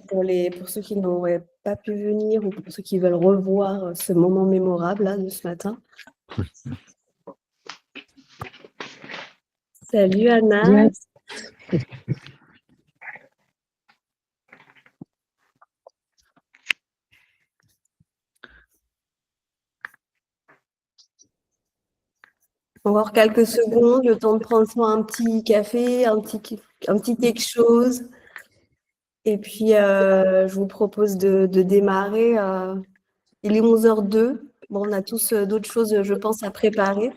pour ceux qui n'auraient pas pu venir ou pour ceux qui veulent revoir ce moment mémorable là, de ce matin. Salut Anna. Yes. Encore quelques secondes, le temps de prendre soit un petit café, un petit quelque chose. Et puis, je vous propose de démarrer. Il est 11h02. Bon, on a tous d'autres choses, je pense, à préparer.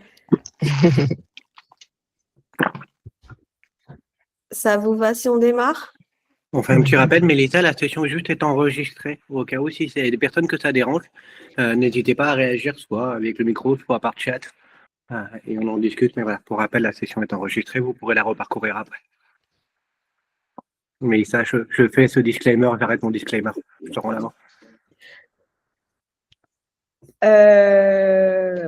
Ça vous va si on démarre? On fait un petit rappel, Mélissa, la session juste est enregistrée. Au cas où, si c'est des personnes que ça dérange, n'hésitez pas à réagir, soit avec le micro, soit par chat. Et on en discute, mais voilà, pour rappel, la session est enregistrée, vous pourrez la reparcourir après. Mélissa, je fais ce disclaimer, j'arrête mon disclaimer. Je te rends la main.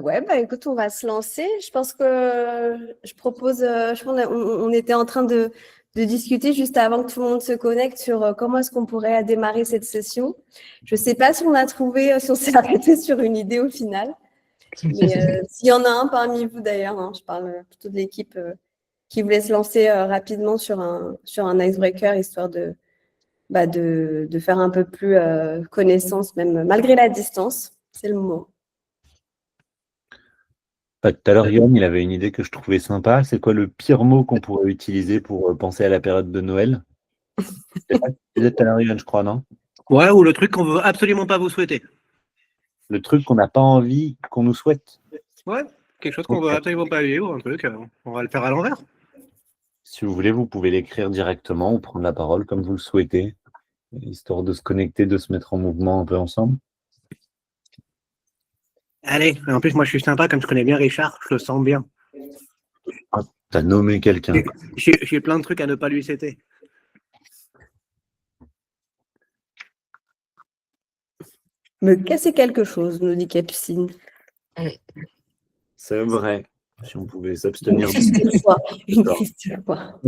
Ouais, bah écoute, on va se lancer. Je pense que je propose, on était en train de discuter juste avant que tout le monde se connecte sur comment est-ce qu'on pourrait démarrer cette session. Je ne sais pas si on a trouvé, si on s'est arrêté sur une idée au final. Mais s'il y en a un parmi vous d'ailleurs, hein, je parle plutôt de l'équipe qui voulait se lancer rapidement sur un icebreaker, histoire de faire un peu plus connaissance, même malgré la distance. C'est le moment. Tout à l'heure, Yoann, il avait une idée que je trouvais sympa. C'est quoi le pire mot qu'on pourrait utiliser pour penser à la période de Noël? C'est pas ce que tu disais tout à l'heure, Yoann, je crois, non? Ouais, ou le truc qu'on veut absolument pas vous souhaiter. Le truc qu'on n'a pas envie qu'on nous souhaite. Ouais, quelque chose qu'on veut absolument pas vivre, ou un truc, on va le faire à l'envers. Si vous voulez, vous pouvez l'écrire directement ou prendre la parole comme vous le souhaitez, histoire de se connecter, de se mettre en mouvement un peu ensemble. Allez, en plus, moi, je suis sympa, comme je connais bien Richard, je le sens bien. Ah, t'as nommé quelqu'un. J'ai plein de trucs à ne pas lui citer. Me casser quelque chose, nous dit Capucine. C'est vrai. Si on pouvait s'abstenir. Une triste fois.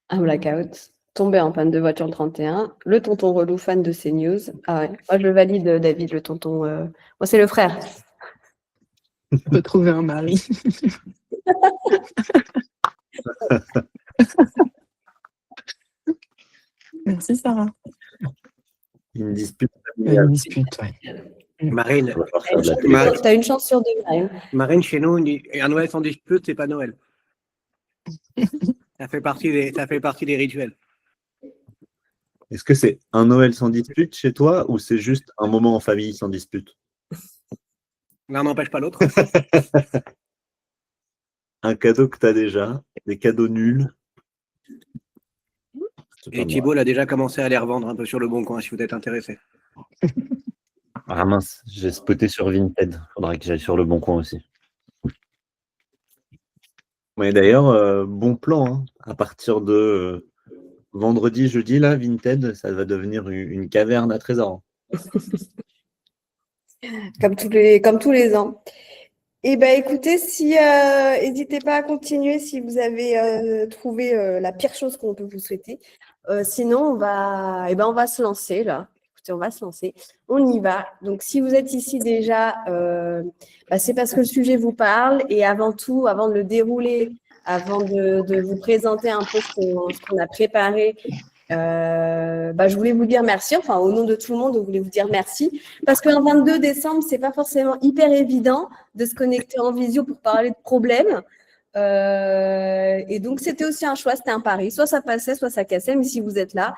Un blackout. Tombé en panne de voiture le 31. Le tonton relou fan de CNews. Ah ouais, moi je le valide, David, le tonton. Moi, c'est le frère. On peut trouver un mari. Merci, Sarah. Une dispute. Une dispute, ouais. Marine, T'as une chance sur deux, Marine. Marine, chez nous, un Noël sans dispute, c'est pas Noël. Ça fait partie des rituels. Est-ce que c'est un Noël sans dispute chez toi ou c'est juste un moment en famille sans dispute? L'un n'empêche pas l'autre. Un cadeau que tu as déjà, des cadeaux nuls. Et Thibault a déjà commencé à les revendre un peu sur le bon coin si vous êtes intéressé. Ah mince, j'ai spoté sur Vinted. Faudra que j'aille sur le bon coin aussi. Mais d'ailleurs, bon plan. Hein. À partir de vendredi, jeudi, là, Vinted, ça va devenir une caverne à trésors. Comme tous les ans. Eh bien, écoutez, n'hésitez pas à continuer si vous avez trouvé la pire chose qu'on peut vous souhaiter. Sinon, on va se lancer là. Écoutez, on va se lancer. On y va. Donc, si vous êtes ici déjà, c'est parce que le sujet vous parle. Et avant tout, avant de le dérouler, avant de vous présenter un peu ce qu'on a préparé, je voulais vous dire merci, enfin au nom de tout le monde, je voulais vous dire merci, parce qu'un 22 décembre, c'est pas forcément hyper évident de se connecter en visio pour parler de problèmes. Et donc, c'était aussi un choix, c'était un pari. Soit ça passait, soit ça cassait. Mais si vous êtes là,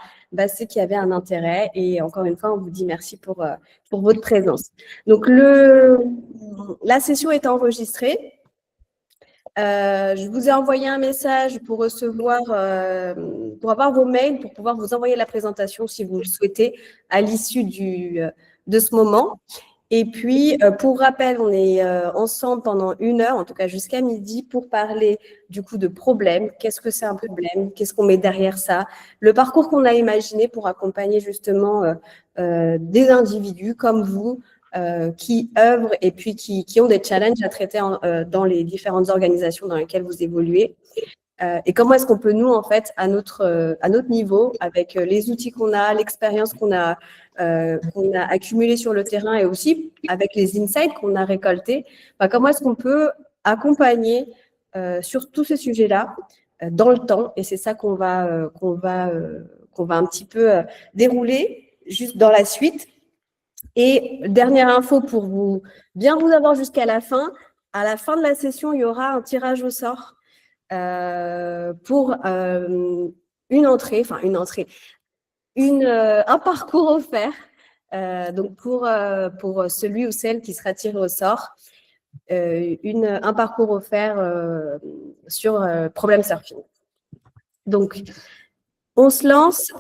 c'est qu'il y avait un intérêt. Et encore une fois, on vous dit merci pour votre présence. Donc, la session est enregistrée. Je vous ai envoyé un message pour pour avoir vos mails, pour pouvoir vous envoyer la présentation si vous le souhaitez à l'issue de ce moment. Et puis, pour rappel, on est ensemble pendant 1 heure, en tout cas jusqu'à midi, pour parler du coup de problèmes. Qu'est-ce que c'est un problème? Qu'est-ce qu'on met derrière ça? Le parcours qu'on a imaginé pour accompagner justement des individus comme vous qui œuvrent et puis qui ont des challenges à traiter dans les différentes organisations dans lesquelles vous évoluez. Et comment est-ce qu'on peut, nous, en fait, à notre niveau, avec les outils qu'on a, l'expérience qu'on a accumulée sur le terrain et aussi avec les insights qu'on a récoltés, comment est-ce qu'on peut accompagner sur tous ces sujets-là dans le temps. Et c'est ça qu'on va un petit peu dérouler juste dans la suite. Et dernière info pour bien vous avoir jusqu'à la fin. À la fin de la session, il y aura un tirage au sort pour un parcours offert. Donc pour celui ou celle qui sera tiré au sort, un parcours offert sur Problem Surfing. Donc, on se lance.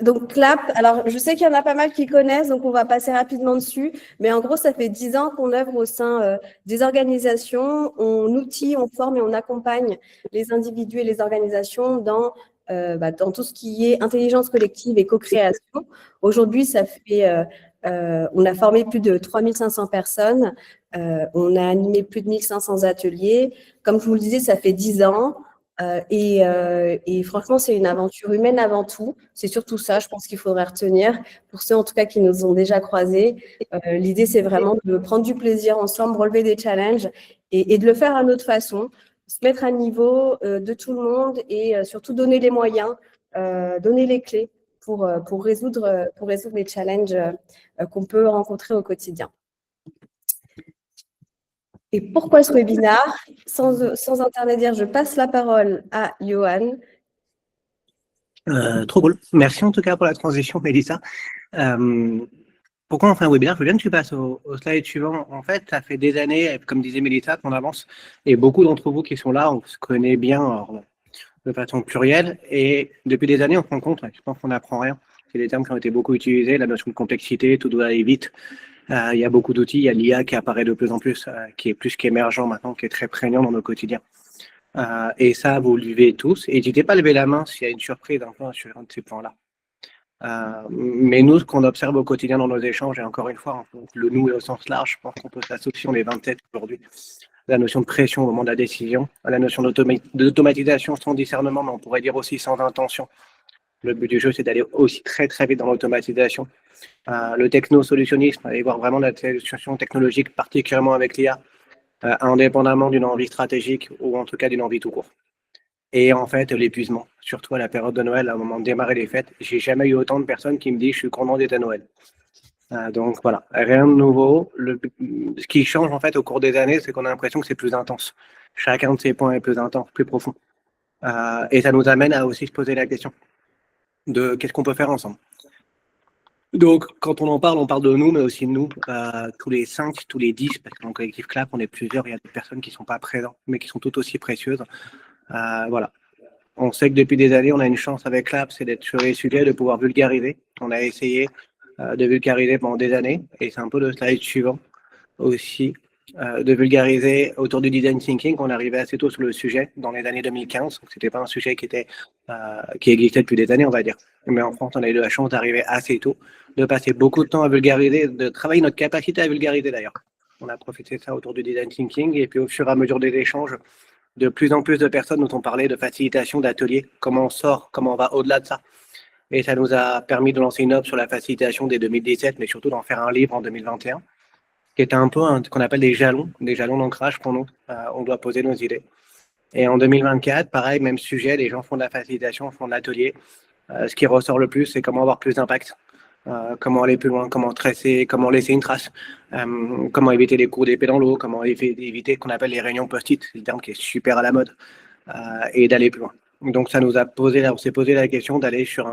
Donc, Clap, alors je sais qu'il y en a pas mal qui connaissent, donc on va passer rapidement dessus. Mais en gros, ça fait 10 ans qu'on œuvre au sein des organisations. On outille, on forme et on accompagne les individus et les organisations dans tout ce qui est intelligence collective et co-création. Aujourd'hui, on a formé plus de 3500 personnes. On a animé plus de 1500 ateliers. Comme je vous le disais, ça fait 10 ans. Et franchement, c'est une aventure humaine avant tout. C'est surtout ça, je pense qu'il faudrait retenir. Pour ceux, en tout cas, qui nous ont déjà croisés, l'idée, c'est vraiment de prendre du plaisir ensemble, relever des challenges et de le faire à notre façon, se mettre à niveau de tout le monde et surtout donner les moyens, donner les clés pour résoudre les challenges qu'on peut rencontrer au quotidien. Et pourquoi ce webinaire? Sans intermédiaire, je passe la parole à Johan. Trop cool. Merci en tout cas pour la transition, Mélissa. Pourquoi on fait un webinaire? Je veux bien que tu passes au slide suivant. En fait, ça fait des années, comme disait Mélissa, qu'on avance. Et beaucoup d'entre vous qui sont là, on se connaît bien alors, de façon plurielle. Et depuis des années, on se rend compte, je pense qu'on n'apprend rien. C'est des termes qui ont été beaucoup utilisés, la notion de complexité, tout doit aller vite. Il y a beaucoup d'outils, il y a l'IA qui apparaît de plus en plus, qui est plus qu'émergent maintenant, qui est très prégnant dans nos quotidiens. Et ça, vous le vivez tous. N'hésitez pas à lever la main s'il y a une surprise un peu sur un de ces points-là. Mais nous, ce qu'on observe au quotidien dans nos échanges, et encore une fois, le nous est au sens large, je pense qu'on peut s'associer, on est 27 aujourd'hui. La notion de pression au moment de la décision, la notion d'automatisation sans discernement, mais on pourrait dire aussi sans intention. Le but du jeu, c'est d'aller aussi très très vite dans l'automatisation. Le techno-solutionnisme, aller voir vraiment la solution technologique, particulièrement avec l'IA, indépendamment d'une envie stratégique ou en tout cas d'une envie tout court. Et en fait, l'épuisement, surtout à la période de Noël, au moment de démarrer les fêtes, j'ai jamais eu autant de personnes qui me disent « je suis content d'être à Noël ». Donc voilà, rien de nouveau. Ce qui change en fait au cours des années, c'est qu'on a l'impression que c'est plus intense. Chacun de ces points est plus intense, plus profond. Et ça nous amène à aussi se poser la question de qu'est-ce qu'on peut faire ensemble. Donc, quand on parle de nous, mais aussi de nous, tous les 5, tous les 10, parce que dans le collectif Clap, on est plusieurs, il y a des personnes qui ne sont pas présentes, mais qui sont tout aussi précieuses. Voilà. On sait que depuis des années, on a une chance avec Clap, c'est d'être sur les sujets, de pouvoir vulgariser. On a essayé de vulgariser pendant des années, et c'est un peu le slide suivant aussi, de vulgariser autour du design thinking. On arrivait assez tôt sur le sujet dans les années 2015, donc c'était pas un sujet qui existait depuis des années, on va dire. Mais en France, on a eu la chance d'arriver assez tôt, de passer beaucoup de temps à vulgariser, de travailler notre capacité à vulgariser d'ailleurs. On a profité de ça autour du design thinking, et puis au fur et à mesure des échanges, de plus en plus de personnes nous ont parlé de facilitation d'ateliers, comment on sort, comment on va au-delà de ça. Et ça nous a permis de lancer une offre sur la facilitation dès 2017, mais surtout d'en faire un livre en 2021, qui était un peu ce qu'on appelle des jalons d'ancrage pour nous. On doit poser nos idées. Et en 2024, pareil, même sujet, les gens font de la facilitation, font de l'atelier. Ce qui ressort le plus, c'est comment avoir plus d'impact, comment aller plus loin, comment tracer, comment laisser une trace, comment éviter les coups d'épée dans l'eau, comment éviter ce qu'on appelle les réunions post-it, c'est un terme qui est super à la mode, et d'aller plus loin. Donc ça nous a on s'est posé la question d'aller sur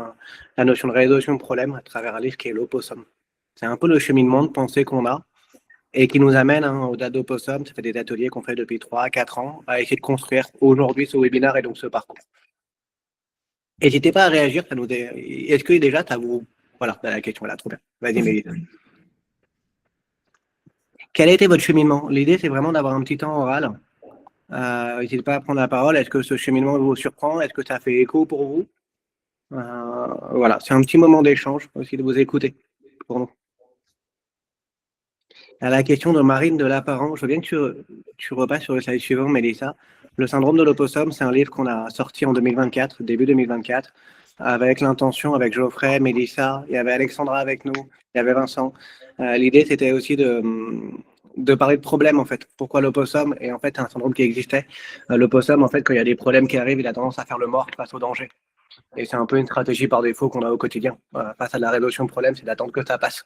la notion de résolution de problème à travers un livre qui est l'Opossum. C'est un peu le cheminement de pensée qu'on a et qui nous amène au-delà d'Opossum. Ça fait des ateliers qu'on fait depuis 3 à 4 ans à essayer de construire aujourd'hui ce webinaire et donc ce parcours. N'hésitez pas à réagir. Est-ce que déjà, voilà, la question là, trop bien. Vas-y, Mélissa. Quel a été votre cheminement? L'idée, c'est vraiment d'avoir un petit temps oral. N'hésitez pas à prendre la parole. Est-ce que ce cheminement vous surprend? Est-ce que ça fait écho pour vous? Voilà, c'est un petit moment d'échange aussi de vous écouter pour nous. À la question de Marine de Lapparent, je veux bien que tu repasses sur le slide suivant, Mélissa. Le syndrome de l'opossum, c'est un livre qu'on a sorti en 2024, début 2024, avec l'intention, avec Geoffrey, Mélissa, il y avait Alexandra avec nous, il y avait Vincent. L'idée, c'était aussi de parler de problèmes, en fait. Pourquoi l'opossum? Et en fait, c'est un syndrome qui existait. L'opossum, en fait, quand il y a des problèmes qui arrivent, il a tendance à faire le mort face au danger. Et c'est un peu une stratégie par défaut qu'on a au quotidien. Face à la résolution de problème, c'est d'attendre que ça passe.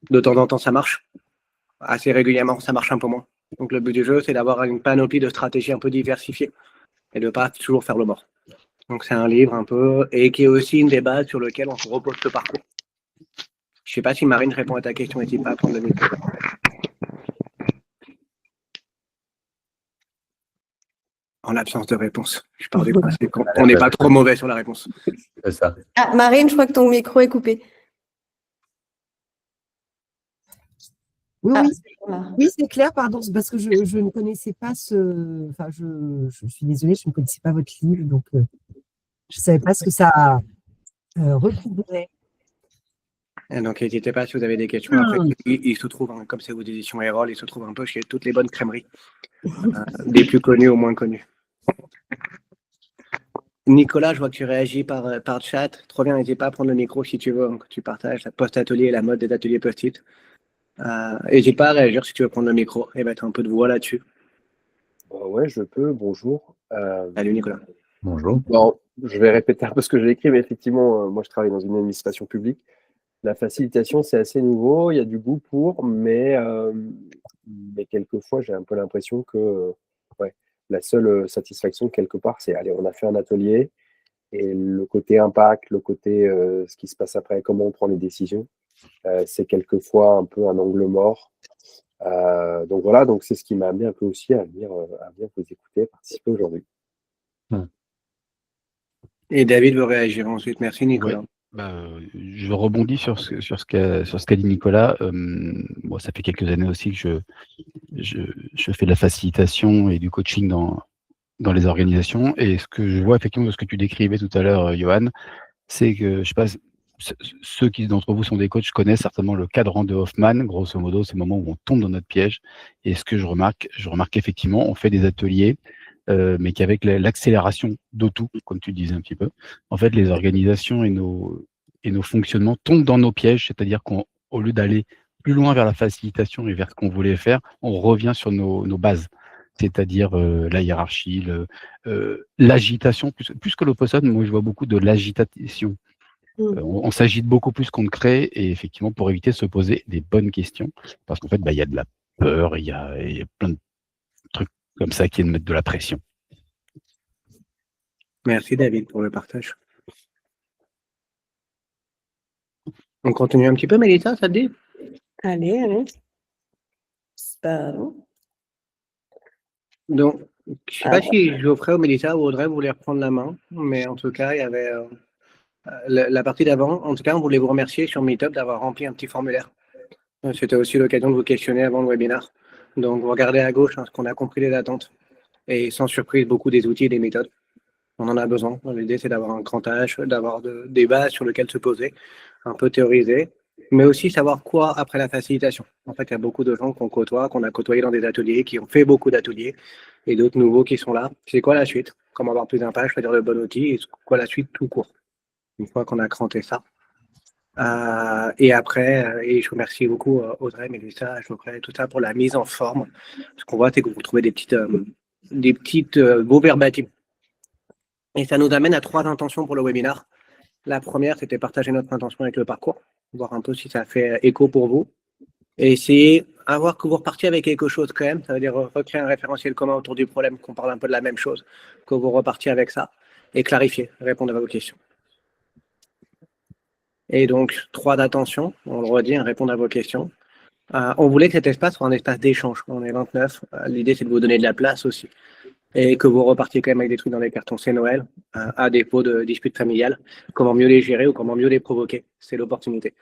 De temps en temps, ça marche. Assez régulièrement, ça marche un peu moins. Donc le but du jeu, c'est d'avoir une panoplie de stratégies un peu diversifiées et de ne pas toujours faire le mort. Donc c'est un livre un peu, et qui est aussi une des bases sur lequel on se repose le parcours. Je ne sais pas si Marine répond à ta question, n'hésite pas à prendre le micro. En l'absence de réponse. Je pars du principe qu'on n'est pas trop mauvais sur la réponse. C'est ça. Ah, Marine, je crois que ton micro est coupé. Oui, Ah, oui. voilà. Oui, c'est clair, pardon, c'est parce que je ne connaissais pas ce. Enfin, je suis désolée, je ne connaissais pas votre livre, donc je ne savais pas ce que ça recouvrait. Et donc n'hésitez pas si vous avez des questions. Après, il se trouve, comme c'est vos éditions Erol, il se trouve un peu chez toutes les bonnes crèmeries, des plus connues aux moins connues. Nicolas, je vois que tu réagis par chat. Trop bien, n'hésite pas à prendre le micro si tu veux, que tu partages la post-atelier et la mode des ateliers post-it. N'hésite pas à réagir si tu veux prendre le micro et mettre un peu de voix là-dessus. Ouais, je peux. Bonjour. Salut Nicolas. Bonjour. Bon, je vais répéter un peu ce que j'ai écrit, mais effectivement, moi, je travaille dans une administration publique. La facilitation, c'est assez nouveau. Il y a du goût pour, mais quelquefois, j'ai un peu l'impression que ouais, la seule satisfaction, quelque part, c'est allez, on a fait un atelier et le côté impact, le côté ce qui se passe après, comment on prend les décisions, c'est quelquefois un peu un angle mort. Donc voilà, donc c'est ce qui m'a amené un peu aussi à venir vous écouter, participer aujourd'hui. Et David veut réagir ensuite. Merci Nicolas. Ouais. Je rebondis sur ce qu'a dit Nicolas. Moi, ça fait quelques années aussi que je fais de la facilitation et du coaching dans les organisations. Et ce que je vois effectivement de ce que tu décrivais tout à l'heure, Johan, c'est que, je sais pas, ceux qui d'entre vous sont des coachs connaissent certainement le cadran de Hoffman. Grosso modo, c'est le moment où on tombe dans notre piège. Et ce que je remarque effectivement, on fait des ateliers, mais qu'avec l'accélération de tout, comme tu disais un petit peu, en fait, les organisations et nos fonctionnements tombent dans nos pièges, c'est-à-dire qu'au lieu d'aller plus loin vers la facilitation et vers ce qu'on voulait faire, on revient sur nos bases, c'est-à-dire la hiérarchie, l'agitation, plus que l'opossum, moi je vois beaucoup de l'agitation. On s'agite beaucoup plus qu'on ne crée, et effectivement, pour éviter de se poser des bonnes questions, parce qu'en fait, il y a de la peur, il y a plein de trucs comme ça qui mettent de la pression. Merci David pour le partage. On continue un petit peu, Mélissa, ça te dit? Allez. Pardon. Donc, je ne sais pas si Geoffrey ou Mélissa ou Audrey voulaient reprendre la main, mais en tout cas, il y avait la partie d'avant. En tout cas, on voulait vous remercier sur Meetup d'avoir rempli un petit formulaire. C'était aussi l'occasion de vous questionner avant le webinaire. Donc, vous regardez à gauche ce qu'on a compris des attentes. Et sans surprise, beaucoup des outils et des méthodes. On en a besoin. L'idée, c'est d'avoir un grand tâche, d'avoir des bases sur lesquelles se poser, un peu théoriser, mais aussi savoir quoi après la facilitation. En fait, il y a beaucoup de gens qu'on côtoie, qu'on a côtoyé dans des ateliers, qui ont fait beaucoup d'ateliers, et d'autres nouveaux qui sont là. C'est quoi la suite? Comment avoir plus d'impact, choisir le bon outil, et quoi la suite tout court? Une fois qu'on a cranté ça. Et après, et je remercie beaucoup Audrey, Mélissa, Geoffrey, tout ça pour la mise en forme. Ce qu'on voit, c'est que vous trouvez des petites beaux verbatim. Et ça nous amène à 3 intentions pour le webinaire. La première, c'était partager notre intention avec le parcours, voir un peu si ça fait écho pour vous. Et essayer à voir que vous repartiez avec quelque chose quand même. Ça veut dire recréer un référentiel commun autour du problème, qu'on parle un peu de la même chose, que vous repartiez avec ça et clarifier, répondre à vos questions. Et donc, 3 d'attention, on le redit, répondre à vos questions. On voulait que cet espace soit un espace d'échange. On est 29. L'idée, c'est de vous donner de la place aussi. Et que vous repartiez quand même avec des trucs dans les cartons, c'est Noël, à défaut de disputes familiales. Comment mieux les gérer ou comment mieux les provoquer, c'est l'opportunité.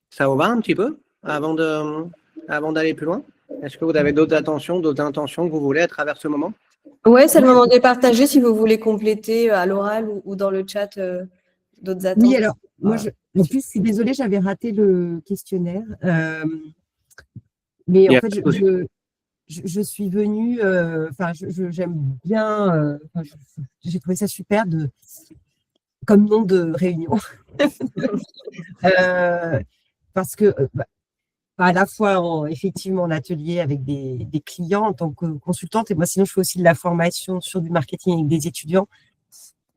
Ça vous va un petit peu avant d'aller plus loin? Est-ce que vous avez d'autres intentions que vous voulez à travers ce moment? Ouais, c'est le moment de les partager si vous voulez compléter à l'oral ou dans le chat d'autres attentes. Oui, alors, moi, en plus, je suis désolée, j'avais raté le questionnaire. Mais en fait, je suis venue, j'aime bien, j'ai trouvé ça super comme nom de réunion. Parce que à la fois effectivement en atelier avec des clients en tant que consultante, et moi sinon je fais aussi de la formation sur du marketing avec des étudiants,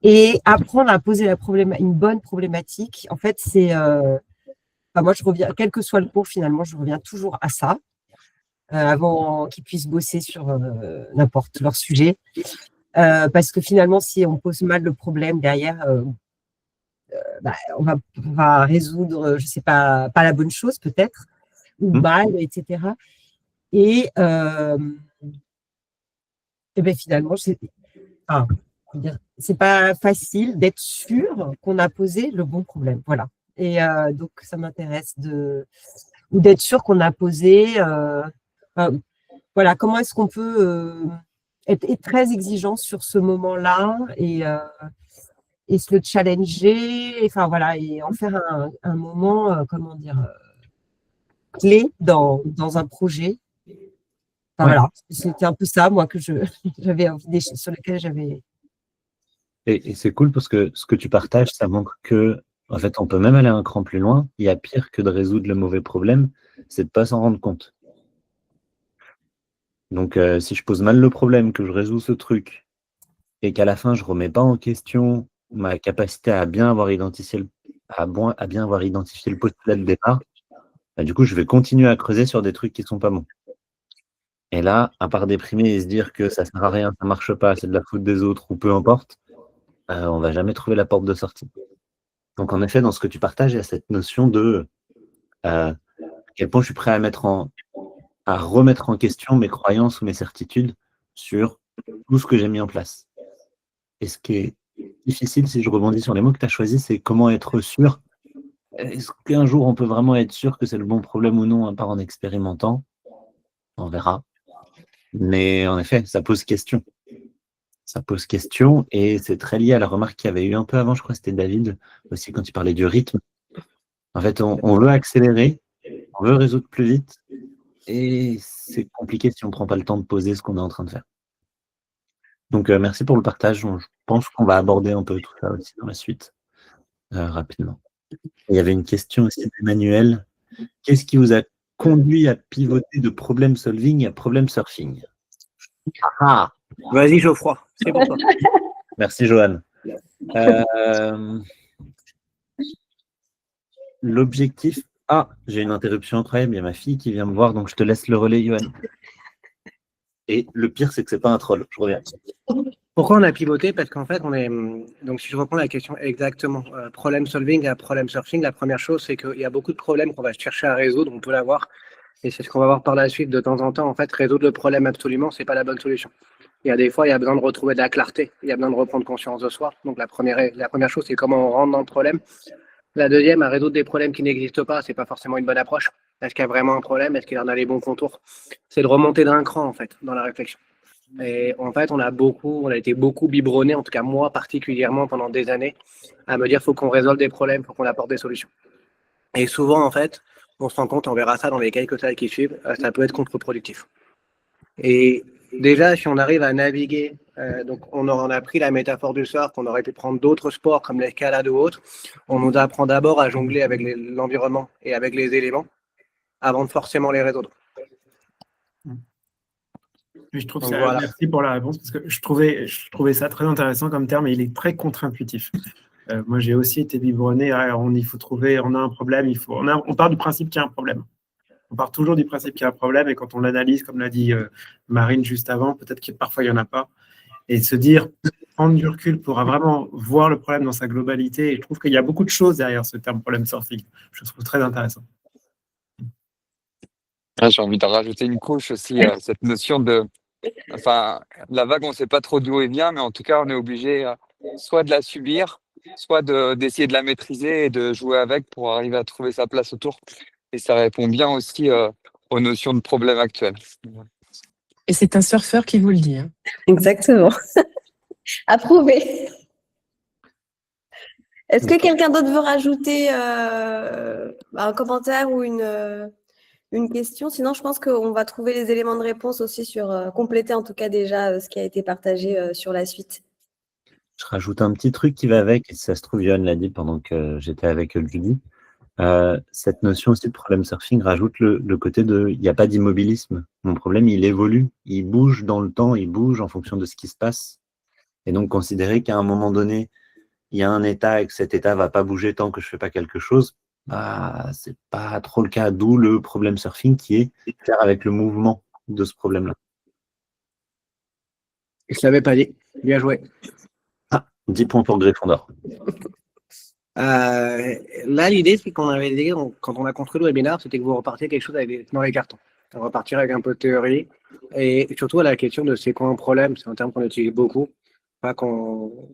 et apprendre à poser une bonne problématique, en fait c'est, moi je reviens, quel que soit le cours finalement, je reviens toujours à ça, avant qu'ils puissent bosser sur n'importe leur sujet, parce que finalement si on pose mal le problème derrière, on va résoudre, je sais pas la bonne chose peut-être, ou mal, etc. Et ben finalement, c'est pas facile d'être sûr qu'on a posé le bon problème. Voilà. Et donc, ça m'intéresse ou d'être sûr qu'on a posé. Voilà, comment est-ce qu'on peut être très exigeant sur ce moment-là et se le challenger, enfin voilà, et en faire un moment, comment dire, clé dans un projet. Enfin, voilà, c'était un peu ça, moi, que j'avais envie sur lequel j'avais. Et c'est cool parce que ce que tu partages, ça montre que, en fait, on peut même aller un cran plus loin. Il y a pire que de résoudre le mauvais problème, c'est de pas s'en rendre compte. Donc, si je pose mal le problème, que je résous ce truc, et qu'à la fin, je remets pas en question ma capacité à bien avoir identifié le postulat de départ, bah, du coup, je vais continuer à creuser sur des trucs qui sont pas bons. Et là, à part déprimer et se dire que ça sert à rien, ça marche pas, c'est de la faute des autres ou peu importe, on va jamais trouver la porte de sortie. Donc, en effet, dans ce que tu partages, il y a cette notion de à quel point je suis prêt à remettre en question mes croyances ou mes certitudes sur tout ce que j'ai mis en place. Et ce qui est difficile, si je rebondis sur les mots que tu as choisis, c'est comment être sûr. Est-ce qu'un jour, on peut vraiment être sûr que c'est le bon problème ou non, à part en expérimentant? On verra. Mais en effet, ça pose question. Ça pose question et c'est très lié à la remarque qu'il y avait eu un peu avant, je crois que c'était David aussi, quand il parlait du rythme. En fait, on veut accélérer, on veut résoudre plus vite et c'est compliqué si on ne prend pas le temps de poser ce qu'on est en train de faire. Donc, merci pour le partage. Je pense qu'on va aborder un peu tout ça aussi dans la suite, rapidement. Il y avait une question aussi d'Emmanuel. Qu'est-ce qui vous a conduit à pivoter de problem solving à problem surfing? Ah, Vas-y, Geoffroy, c'est pour toi. merci, Johan. L'objectif... Ah, j'ai une interruption incroyable. Il y a ma fille qui vient me voir, donc je te laisse le relais, Johan. Et le pire, c'est que c'est pas un troll. Je reviens. Pourquoi on a pivoté? Parce qu'en fait, donc si je reprends la question exactement, problem solving à problem surfing, la première chose, c'est qu'il y a beaucoup de problèmes qu'on va chercher à résoudre, on peut l'avoir, et c'est ce qu'on va voir par la suite de temps en temps. En fait, résoudre le problème absolument, c'est pas la bonne solution. Il y a des fois, il y a besoin de retrouver de la clarté, il y a besoin de reprendre conscience de soi. Donc la première chose, c'est comment on rentre dans le problème. La deuxième, à résoudre des problèmes qui n'existent pas, c'est pas forcément une bonne approche. Est-ce qu'il y a vraiment un problème? Est-ce qu'il en a les bons contours? C'est de remonter d'un cran, en fait, dans la réflexion. Et en fait, on a été beaucoup biberonné, en tout cas moi particulièrement pendant des années, à me dire faut qu'on résolve des problèmes, faut qu'on apporte des solutions. Et souvent, en fait, on se rend compte, on verra ça dans les quelques slides qui suivent, ça peut être contre-productif. Et déjà, si on arrive à naviguer, donc on a pris la métaphore du surf, on aurait pu prendre d'autres sports comme l'escalade ou autre, on nous apprend d'abord à jongler avec l'environnement et avec les éléments avant de forcément les résoudre. Je trouve Donc, ça, voilà. Merci pour la réponse, parce que je trouvais ça très intéressant comme terme et il est très contre-intuitif. Moi, j'ai aussi été biberonné. Il faut trouver, on a un problème, on part du principe qu'il y a un problème. On part toujours du principe qu'il y a un problème et quand on l'analyse, comme l'a dit Marine juste avant, peut-être que parfois il n'y en a pas. Et se dire, prendre du recul pour vraiment voir le problème dans sa globalité. Et je trouve qu'il y a beaucoup de choses derrière ce terme problème surfing. Je trouve très intéressant. J'ai envie de rajouter une couche aussi à cette notion de... Enfin, la vague, on ne sait pas trop d'où elle vient, mais en tout cas, on est obligé soit de la subir, soit d'essayer de la maîtriser et de jouer avec pour arriver à trouver sa place autour. Et ça répond bien aussi aux notions de problème actuels. Et c'est un surfeur qui vous le dit. Hein. Exactement. Approuvé. Est-ce que quelqu'un d'autre veut rajouter un commentaire ou une une question. Sinon, je pense qu'on va trouver les éléments de réponse aussi sur compléter en tout cas déjà ce qui a été partagé sur la suite. Je rajoute un petit truc qui va avec, et si ça se trouve, Johan l'a dit pendant que j'étais avec Judy. Cette notion aussi de problème surfing rajoute le côté de il n'y a pas d'immobilisme. Mon problème, il évolue, il bouge dans le temps, il bouge en fonction de ce qui se passe. Et donc, considérer qu'à un moment donné, il y a un état et que cet état ne va pas bouger tant que je ne fais pas quelque chose, bah, c'est pas trop le cas. D'où le problème surfing qui est faire avec le mouvement de ce problème-là. Je ne l'avais pas dit. Bien joué. 10 points pour Gryffondor. Là, l'idée, c'est qu'on avait dit, quand on a construit le webinaire, c'était que vous repartiez quelque chose dans les cartons. On va repartir avec un peu de théorie et surtout à la question de c'est quoi un problème. C'est un terme qu'on utilise beaucoup. Pas qu'on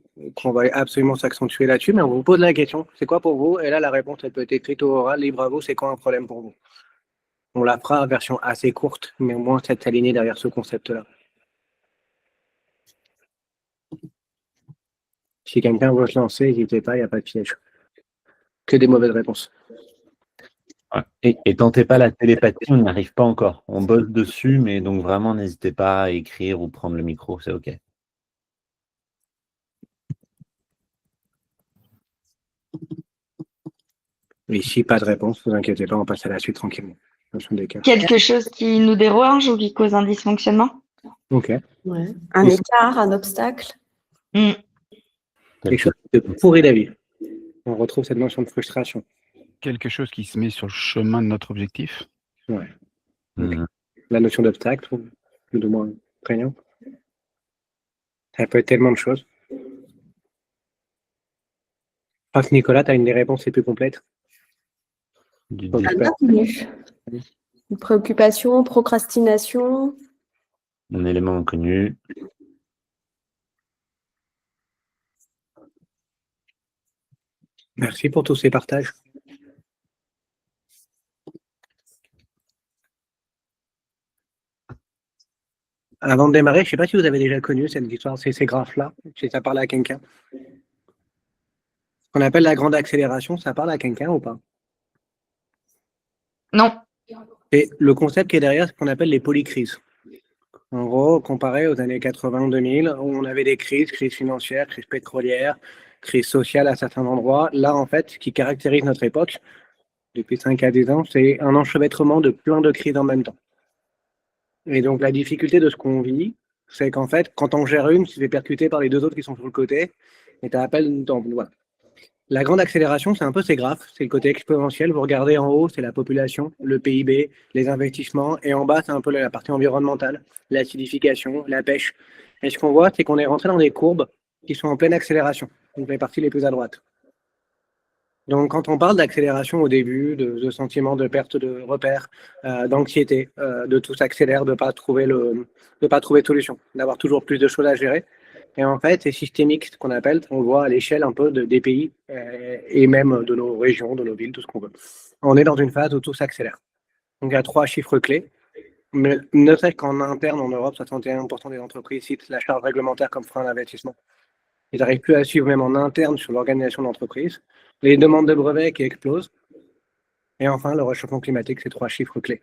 va absolument s'accentuer là-dessus, mais on vous pose la question, c'est quoi pour vous? Et là, la réponse, elle peut être écrite au oral, libre à vous, c'est quoi un problème pour vous? On la fera en version assez courte, mais au moins c'est aligné derrière ce concept-là. Si quelqu'un veut se lancer, n'hésitez pas, il n'y a pas de piège. Que des mauvaises réponses. Ouais. Et tentez pas la télépathie, on n'y arrive pas encore. On bosse dessus, mais donc vraiment, n'hésitez pas à écrire ou prendre le micro, c'est OK. Ici, pas de réponse, ne vous inquiétez pas, on passe à la suite tranquillement. Quelque chose qui nous dérange ou qui cause un dysfonctionnement? Ok. Ouais. Un écart, un obstacle. Quelque chose de pourri la vie. On retrouve cette notion de frustration. Quelque chose qui se met sur le chemin de notre objectif. Ouais. La notion d'obstacle, plus ou moins prégnant. Ça peut être tellement de choses. Je crois que Nicolas, tu as une des réponses les plus complètes. Un inconnu. Une préoccupation, procrastination. Un élément inconnu. Merci pour tous ces partages. Avant de démarrer, je ne sais pas si vous avez déjà connu cette histoire, ces graphes-là, si ça parle à quelqu'un. Ce qu'on appelle la grande accélération, ça parle à quelqu'un ou pas? Non. Et le concept qui est derrière, c'est ce qu'on appelle les polycrises. En gros, comparé aux années 80-2000, où on avait des crises financières, crises pétrolières, crises sociales à certains endroits. Là, en fait, ce qui caractérise notre époque, depuis 5 à 10 ans, c'est un enchevêtrement de plein de crises en même temps. Et donc, la difficulté de ce qu'on vit, c'est qu'en fait, quand on gère une, tu te fais percuter par les deux autres qui sont sur le côté, et tu as appel voilà. La grande accélération, c'est un peu ces graphes, c'est le côté exponentiel. Vous regardez en haut, c'est la population, le PIB, les investissements, et en bas, c'est un peu la partie environnementale, l'acidification, la pêche. Et ce qu'on voit, c'est qu'on est rentré dans des courbes qui sont en pleine accélération, donc les parties les plus à droite. Donc, quand on parle d'accélération au début, de sentiment de perte de repères, d'anxiété, de tout s'accélère, de pas trouver de solution, d'avoir toujours plus de choses à gérer. Et en fait, c'est systémique, ce qu'on appelle, on le voit à l'échelle un peu des pays et même de nos régions, de nos villes, tout ce qu'on veut. On est dans une phase où tout s'accélère. Donc, il y a 3 chiffres clés. Mais ne serait-ce qu'en interne, en Europe, 61% des entreprises citent la charge réglementaire comme frein à l'investissement. Ils n'arrivent plus à suivre même en interne sur l'organisation de l'entreprise. Les demandes de brevets qui explosent. Et enfin, le réchauffement climatique, c'est 3 chiffres clés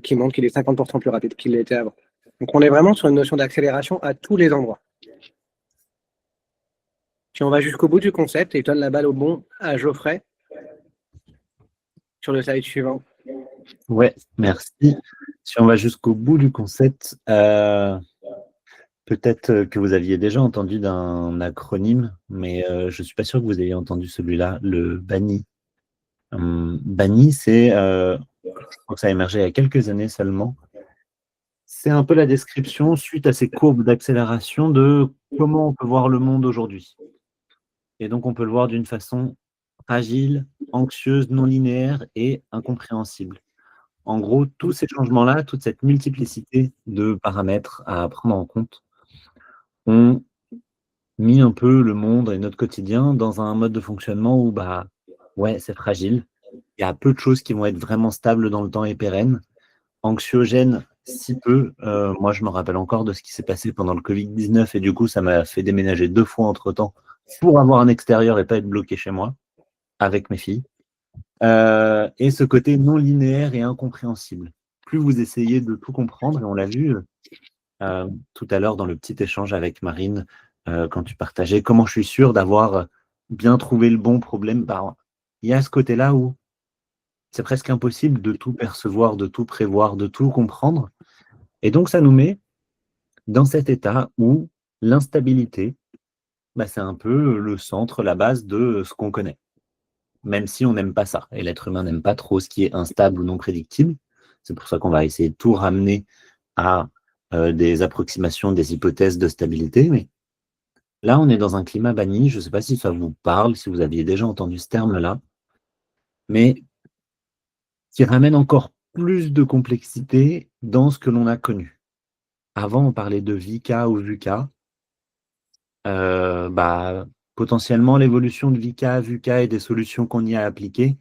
qui montrent qu'il est 50% plus rapide qu'il l'était avant. Donc, on est vraiment sur une notion d'accélération à tous les endroits. Si on va jusqu'au bout du concept, et je donne la balle au bon à Geoffrey sur le slide suivant. Ouais, merci. Si on va jusqu'au bout du concept, peut-être que vous aviez déjà entendu d'un acronyme, mais je ne suis pas sûr que vous ayez entendu celui-là, le BANI. BANI, c'est, je crois que ça a émergé il y a quelques années seulement. C'est un peu la description, suite à ces courbes d'accélération, de comment on peut voir le monde aujourd'hui. Et donc, on peut le voir d'une façon fragile, anxieuse, non linéaire et incompréhensible. En gros, tous ces changements-là, toute cette multiplicité de paramètres à prendre en compte, ont mis un peu le monde et notre quotidien dans un mode de fonctionnement où, ouais, c'est fragile. Il y a peu de choses qui vont être vraiment stables dans le temps et pérennes. Anxiogène, si peu. Moi, je me rappelle encore de ce qui s'est passé pendant le Covid-19 et du coup, ça m'a fait déménager 2 fois entre-temps pour avoir un extérieur et pas être bloqué chez moi avec mes filles. Et ce côté non linéaire et incompréhensible. Plus vous essayez de tout comprendre, et on l'a vu tout à l'heure dans le petit échange avec Marine, quand tu partageais comment je suis sûr d'avoir bien trouvé le bon problème, bah, il y a ce côté-là où c'est presque impossible de tout percevoir, de tout prévoir, de tout comprendre. Et donc, ça nous met dans cet état où l'instabilité, bah, c'est un peu le centre, la base de ce qu'on connaît. Même si on n'aime pas ça. Et l'être humain n'aime pas trop ce qui est instable ou non prédictible. C'est pour ça qu'on va essayer de tout ramener à des approximations, des hypothèses de stabilité. Mais là, on est dans un climat banni. Je ne sais pas si ça vous parle, si vous aviez déjà entendu ce terme-là, mais qui ramène encore plus de complexité dans ce que l'on a connu. Avant, on parlait de VUCA ou VUCA. Potentiellement, l'évolution de VUCA, VUCA et des solutions qu'on y a appliquées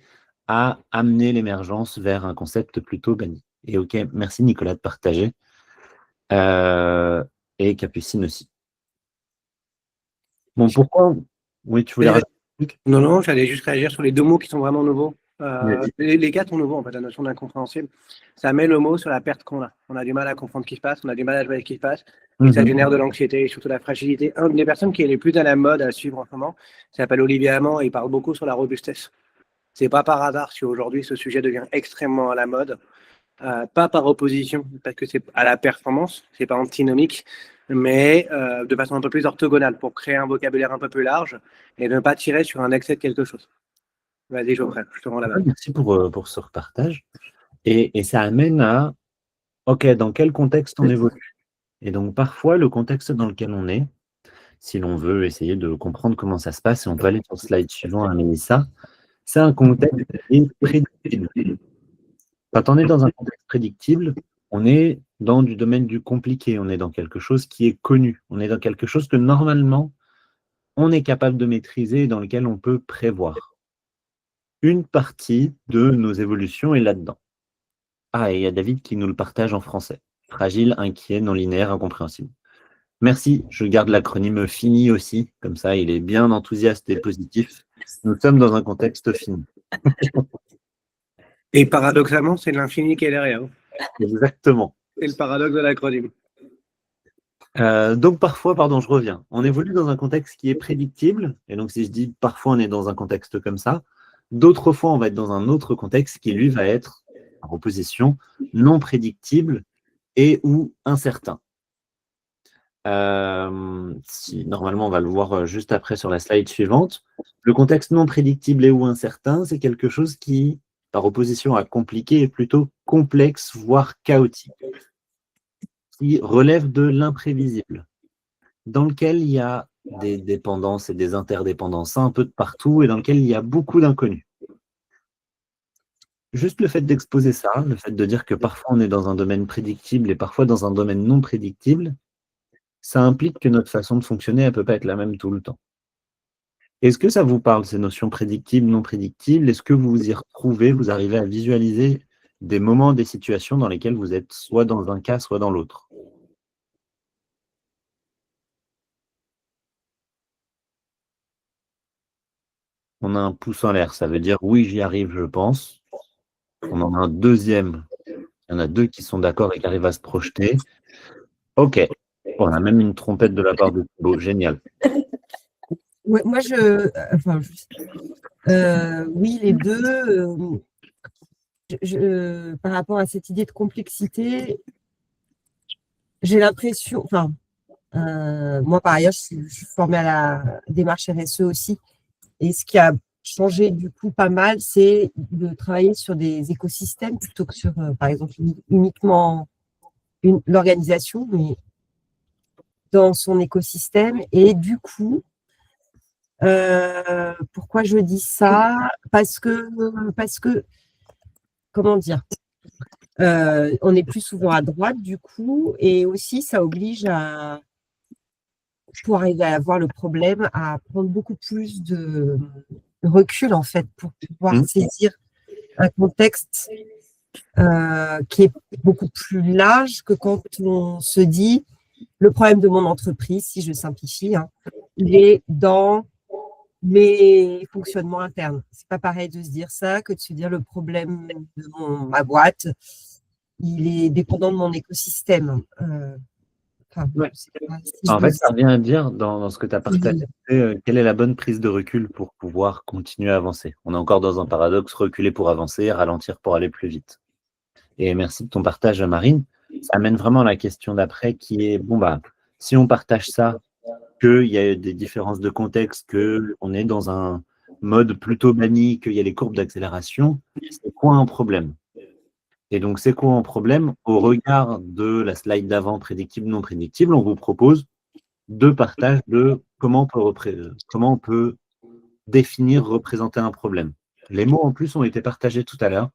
a amené l'émergence vers un concept plutôt banni. Et ok, merci Nicolas de partager. Et Capucine aussi. Bon, pourquoi? Oui, tu voulais rajouter un truc? Non, j'allais juste réagir sur les deux mots qui sont vraiment nouveaux. Vas-y. Les quatre sont nouveaux, en fait, la notion d'incompréhensible. Ça met le mot sur la perte qu'on a. On a du mal à comprendre ce qui se passe, on a du mal à jouer avec ce qui se passe. Et ça génère de l'anxiété et surtout de la fragilité. Une des personnes qui est les plus à la mode à suivre en ce moment s'appelle Olivier Hamon et il parle beaucoup sur la robustesse. C'est pas par hasard si aujourd'hui ce sujet devient extrêmement à la mode. Pas par opposition, parce que c'est à la performance, c'est pas antinomique, mais de façon un peu plus orthogonale pour créer un vocabulaire un peu plus large et ne pas tirer sur un excès de quelque chose. Vas-y, Geoffrey, je te rends la balle. Merci pour ce repartage. Et ça amène à, ok, dans quel contexte on évolue? Et donc, parfois, le contexte dans lequel on est, si l'on veut essayer de comprendre comment ça se passe, et on peut aller sur le slide suivant, Mélissa, c'est un contexte prédictible. Quand on est dans un contexte prédictible, on est dans du domaine du compliqué, on est dans quelque chose qui est connu, on est dans quelque chose que normalement, on est capable de maîtriser et dans lequel on peut prévoir. Une partie de nos évolutions est là-dedans. Ah, et il y a David qui nous le partage en français. Fragile, inquiet, non linéaire, incompréhensible. Merci, je garde l'acronyme FINI aussi, comme ça il est bien enthousiaste et positif. Nous sommes dans un contexte fini. Et paradoxalement, c'est l'infini qui est derrière. Exactement. C'est le paradoxe de l'acronyme. Donc parfois, pardon, je reviens. On évolue dans un contexte qui est prédictible, et donc si je dis parfois on est dans un contexte comme ça, d'autres fois on va être dans un autre contexte qui lui va être, en opposition, non prédictible et ou incertain. Normalement on va le voir juste après sur la slide suivante. Le contexte non prédictible et ou incertain, c'est quelque chose qui, par opposition à compliqué, est plutôt complexe, voire chaotique, qui relève de l'imprévisible, dans lequel il y a des dépendances et des interdépendances un peu de partout et dans lequel il y a beaucoup d'inconnus. Juste le fait d'exposer ça, le fait de dire que parfois on est dans un domaine prédictible et parfois dans un domaine non prédictible, ça implique que notre façon de fonctionner, elle ne peut pas être la même tout le temps. Est-ce que ça vous parle, ces notions prédictibles, non prédictibles? Est-ce que vous vous y retrouvez, vous arrivez à visualiser des moments, des situations dans lesquelles vous êtes soit dans un cas, soit dans l'autre? On a un pouce en l'air, ça veut dire oui, j'y arrive, je pense. On en a un deuxième. Il y en a deux qui sont d'accord et qui arrivent à se projeter. Ok. On a même une trompette de la part de Thibaut. Génial. Ouais, moi, oui, les deux. Par rapport à cette idée de complexité, j'ai l'impression, moi par ailleurs, je suis formée à la démarche RSE aussi, et ce qui a changé du coup pas mal, c'est de travailler sur des écosystèmes plutôt que sur, par exemple, uniquement l'organisation, mais dans son écosystème. Et du coup, pourquoi je dis ça? Parce que comment dire, on est plus souvent à droite du coup, et aussi ça oblige à, pour arriver à avoir le problème, à prendre beaucoup plus de recul en fait pour pouvoir saisir un contexte qui est beaucoup plus large que quand on se dit le problème de mon entreprise, si je simplifie, il est dans mes fonctionnements internes. C'est pas pareil de se dire ça que de se dire le problème de ma boîte, il est dépendant de mon écosystème. Enfin, Ouais. je sais pas si En je fait, me- ça revient à dire dans ce que tu as partagé, Mhm. c'est, quelle est la bonne prise de recul pour pouvoir continuer à avancer. On est encore dans un paradoxe, reculer pour avancer, ralentir pour aller plus vite. Et merci de ton partage, Marine. Ça amène vraiment à la question d'après qui est, bon, bah, si on partage ça, qu'il y a des différences de contexte, qu'on est dans un mode plutôt banni, qu'il y a les courbes d'accélération, c'est quoi un problème? Et donc, c'est quoi un problème? Au regard de la slide d'avant, prédictible, non prédictible, on vous propose deux partages de comment on peut définir, représenter un problème. Les mots, en plus, ont été partagés tout à l'heure.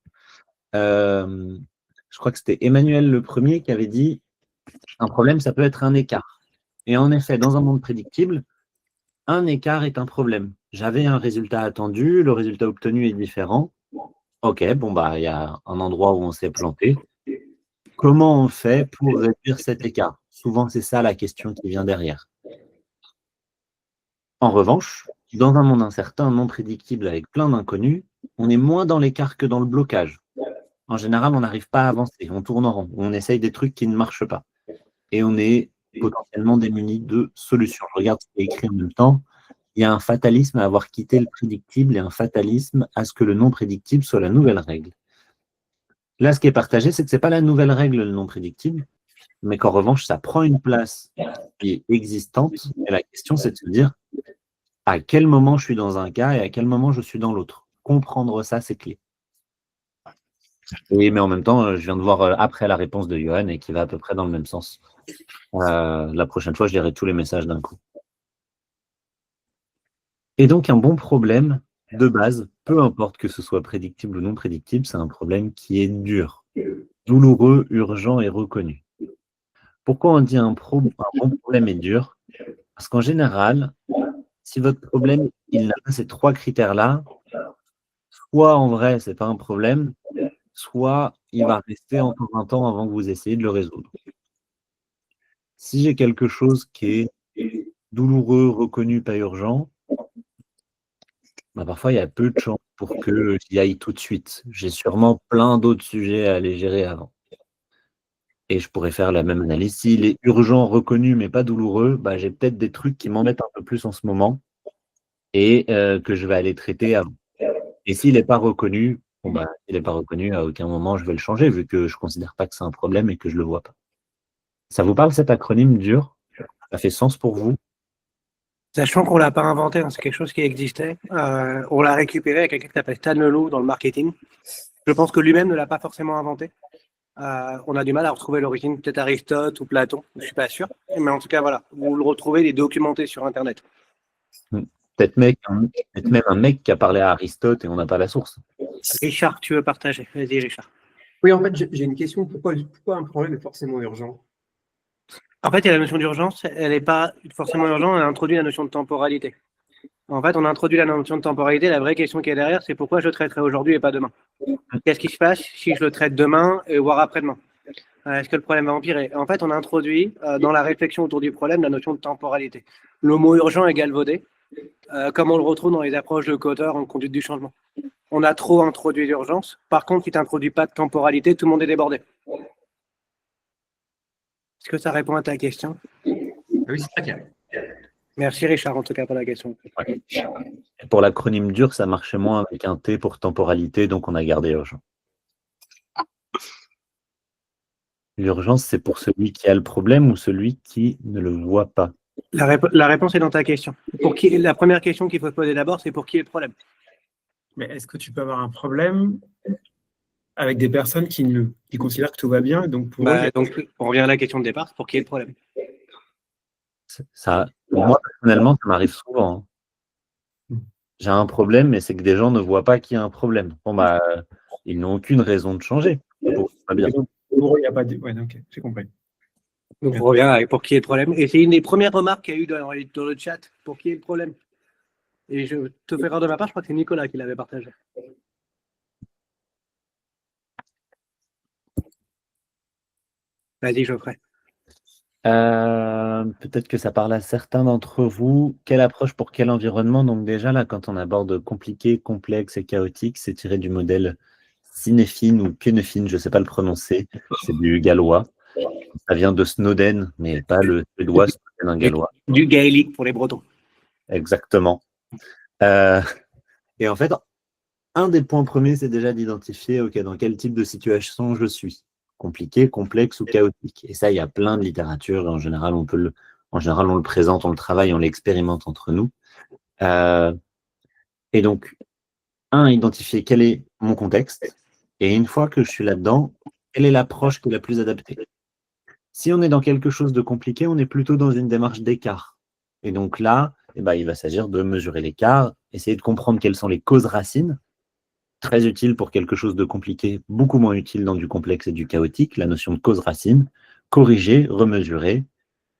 Je crois que c'était Emmanuel le premier qui avait dit un problème, ça peut être un écart. Et en effet, dans un monde prédictible, un écart est un problème. J'avais un résultat attendu, le résultat obtenu est différent. Ok, bon, bah, il y a un endroit où on s'est planté. Comment on fait pour réduire cet écart? Souvent, c'est ça la question qui vient derrière. En revanche, dans un monde incertain, non prédictible, avec plein d'inconnus, on est moins dans l'écart que dans le blocage. En général, on n'arrive pas à avancer, on tourne en rond, on essaye des trucs qui ne marchent pas. Et on est potentiellement démunis de solutions. Je regarde ce qui est écrit en même temps. Il y a un fatalisme à avoir quitté le prédictible et un fatalisme à ce que le non prédictible soit la nouvelle règle. Là, ce qui est partagé, c'est que ce n'est pas la nouvelle règle, le non prédictible, mais qu'en revanche, ça prend une place qui est existante. Et la question, c'est de se dire à quel moment je suis dans un cas et à quel moment je suis dans l'autre. Comprendre ça, c'est clé. Oui, mais en même temps, je viens de voir après la réponse de Johan et qui va à peu près dans le même sens. La prochaine fois, je lirai tous les messages d'un coup. Et donc, un bon problème de base, peu importe que ce soit prédictible ou non prédictible, c'est un problème qui est dur, douloureux, urgent et reconnu. Pourquoi on dit un bon problème est dur? Parce qu'en général, si votre problème il n'a pas ces trois critères-là, soit en vrai, ce n'est pas un problème, soit il va rester encore un temps avant que vous essayiez de le résoudre. Si j'ai quelque chose qui est douloureux, reconnu, pas urgent, bah parfois il y a peu de chances pour que j'y aille tout de suite. J'ai sûrement plein d'autres sujets à aller gérer avant. Et je pourrais faire la même analyse. S'il est urgent, reconnu, mais pas douloureux, bah, j'ai peut-être des trucs qui m'embêtent un peu plus en ce moment et que je vais aller traiter avant. Et s'il n'est pas reconnu, bon, bah, s'il n'est pas reconnu, à aucun moment je vais le changer, vu que je ne considère pas que c'est un problème et que je ne le vois pas. Ça vous parle cet acronyme dur? Ça fait sens pour vous? Sachant qu'on ne l'a pas inventé, hein, c'est quelque chose qui existait. On l'a récupéré avec quelqu'un qui s'appelle Stan Leloup dans le marketing. Je pense que lui-même ne l'a pas forcément inventé. On a du mal à retrouver l'origine, peut-être Aristote ou Platon, je ne suis pas sûr. Mais en tout cas, voilà, vous le retrouvez, il est documenté sur Internet. Peut-être même un mec qui a parlé à Aristote et on n'a pas la source. Richard, tu veux partager? Vas-y, Richard. Oui, en fait, j'ai une question. Pourquoi un problème est forcément urgent? En fait, il y a la notion d'urgence, elle n'est pas forcément urgente, elle a introduit la notion de temporalité. En fait, on a introduit la notion de temporalité, la vraie question qui est derrière, c'est pourquoi je le traiterai aujourd'hui et pas demain. Qu'est-ce qui se passe si je le traite demain et voire après-demain? Est-ce que le problème va empirer? En fait, on a introduit dans la réflexion autour du problème la notion de temporalité. Le mot urgent est galvaudé, comme on le retrouve dans les approches de Cotter en conduite du changement. On a trop introduit l'urgence, par contre, qui t'introduit pas de temporalité, tout le monde est débordé. Est-ce que ça répond à ta question? Oui, c'est très clair. Merci Richard, en tout cas, pour la question. Ouais. Pour l'acronyme dur, ça marchait moins avec un T pour temporalité, donc on a gardé urgent. L'urgence, c'est pour celui qui a le problème ou celui qui ne le voit pas? La réponse est dans ta question. La première question qu'il faut se poser d'abord, c'est pour qui est le problème? Mais est-ce que tu peux avoir un problème avec des personnes qui considèrent que tout va bien, donc pour eux, donc, on revient à la question de départ, c'est pour qui est le problème? Ça, pour moi, personnellement, ça m'arrive souvent. J'ai un problème, mais c'est que des gens ne voient pas qu'il y a un problème. Bon, bah, ils n'ont aucune raison de changer. Pas bien. pour eux, il n'y a pas de... Ouais, ok, j'ai compris. Donc, on revient à pour qui est le problème. Et c'est une des premières remarques qu'il y a eu dans le chat, pour qui est le problème. Et je te fais erreur de ma part, je crois que c'est Nicolas qui l'avait partagé. Vas-y, Geoffrey. Peut-être que ça parle à certains d'entre vous. Quelle approche pour quel environnement? Donc déjà, là, quand on aborde compliqué, complexe et chaotique, c'est tiré du modèle Cynefin ou Cynefin, je ne sais pas le prononcer, c'est du gallois. Ça vient de Snowden, mais pas le suédois, Snowden un gallois. Du gaélique pour les Bretons. Exactement. Et en fait, un des points premiers, c'est déjà d'identifier dans quel type de situation je suis. Compliqué, complexe ou chaotique. Et ça, il y a plein de littérature. En général, on le présente, on le travaille, on l'expérimente entre nous. Et donc, identifier quel est mon contexte. Et une fois que je suis là-dedans, quelle est l'approche qui est la plus adaptée? Si on est dans quelque chose de compliqué, on est plutôt dans une démarche d'écart. Et donc là, il va s'agir de mesurer l'écart, essayer de comprendre quelles sont les causes racines. Très utile pour quelque chose de compliqué, beaucoup moins utile dans du complexe et du chaotique, la notion de cause-racine, corriger, remesurer.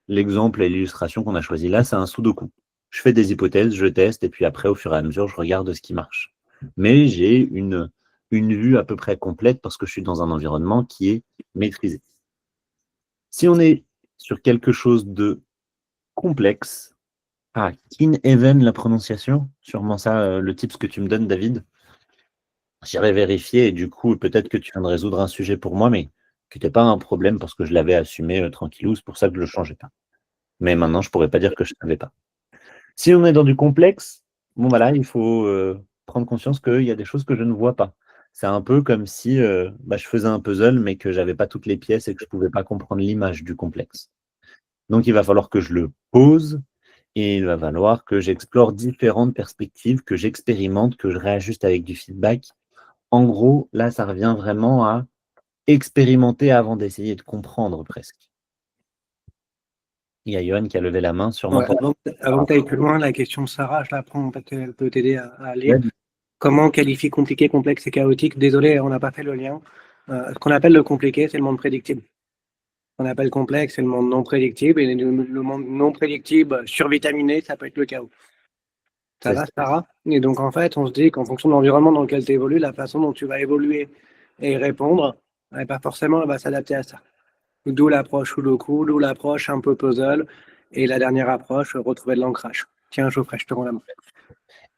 L'exemple et l'illustration qu'on a choisi là, c'est un sudoku. Je fais des hypothèses, je teste, et puis après, au fur et à mesure, je regarde ce qui marche. Mais j'ai une vue à peu près complète parce que je suis dans un environnement qui est maîtrisé. Si on est sur quelque chose de complexe, Kinhaven, la prononciation, sûrement ça, le tips que tu me donnes, David. J'irai vérifier et du coup, peut-être que tu viens de résoudre un sujet pour moi, mais qui n'était pas un problème parce que je l'avais assumé tranquillou, c'est pour ça que je ne le changeais pas. Mais maintenant, je ne pourrais pas dire que je ne savais pas. Si on est dans du complexe, il faut prendre conscience qu'il y a des choses que je ne vois pas. C'est un peu comme si je faisais un puzzle, mais que je n'avais pas toutes les pièces et que je ne pouvais pas comprendre l'image du complexe. Donc, il va falloir que je le pose et il va falloir que j'explore différentes perspectives, que j'expérimente, que je réajuste avec du feedback. En gros, là, ça revient vraiment à expérimenter avant d'essayer de comprendre presque. Il y a Johan qui a levé la main, sûrement. Avant que tu ailles plus loin, la question de Sarah, je la prends, peut-être qu'elle peut t'aider à lire. Comment qualifier compliqué, complexe et chaotique? Désolé, on n'a pas fait le lien. Ce qu'on appelle le compliqué, c'est le monde prédictible. Ce qu'on appelle complexe, c'est le monde non prédictible. Et le monde non prédictible, survitaminé, ça peut être le chaos. Ça va, Sarah? Et donc, en fait, on se dit qu'en fonction de l'environnement dans lequel tu évolues, la façon dont tu vas évoluer et répondre, pas forcément, elle va s'adapter à ça. D'où l'approche Sudoku, d'où l'approche un peu puzzle, et la dernière approche, retrouver de l'ancrage. Tiens, Geoffrey, je te rends la main.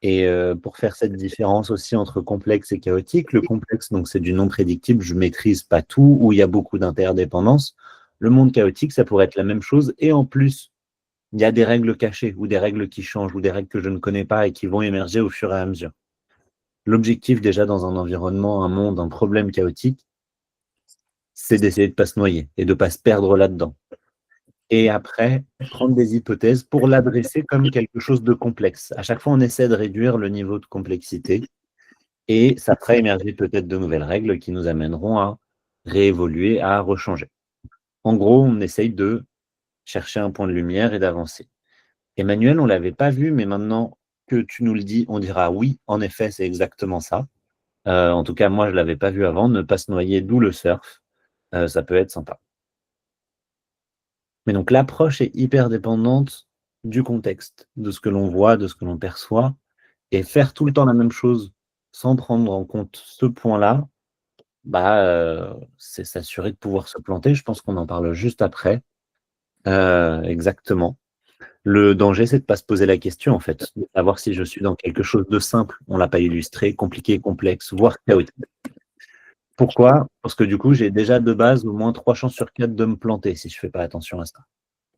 Et pour faire cette différence aussi entre complexe et chaotique, le complexe, donc c'est du non prédictible, je ne maîtrise pas tout, où il y a beaucoup d'interdépendances. Le monde chaotique, ça pourrait être la même chose, et en plus, il y a des règles cachées, ou des règles qui changent, ou des règles que je ne connais pas et qui vont émerger au fur et à mesure. L'objectif déjà dans un environnement, un monde, un problème chaotique, c'est d'essayer de ne pas se noyer et de ne pas se perdre là-dedans. Et après, prendre des hypothèses pour l'adresser comme quelque chose de complexe. À chaque fois, on essaie de réduire le niveau de complexité et ça fera émerger peut-être de nouvelles règles qui nous amèneront à réévoluer, à rechanger. En gros, on essaye de chercher un point de lumière et d'avancer. Emmanuel, on ne l'avait pas vu, mais maintenant que tu nous le dis, on dira oui, en effet, c'est exactement ça. En tout cas, moi, je ne l'avais pas vu avant, ne pas se noyer, d'où le surf. Ça peut être sympa. Mais donc l'approche est hyper dépendante du contexte, de ce que l'on voit, de ce que l'on perçoit, et faire tout le temps la même chose sans prendre en compte ce point-là, c'est s'assurer de pouvoir se planter. Je pense qu'on en parle juste après. Exactement. Le danger, c'est de ne pas se poser la question, en fait, de savoir si je suis dans quelque chose de simple, on ne l'a pas illustré, compliqué, complexe, voire chaotique. Pourquoi? Parce que du coup, j'ai déjà de base au moins 3 chances sur 4 de me planter si je ne fais pas attention à ça.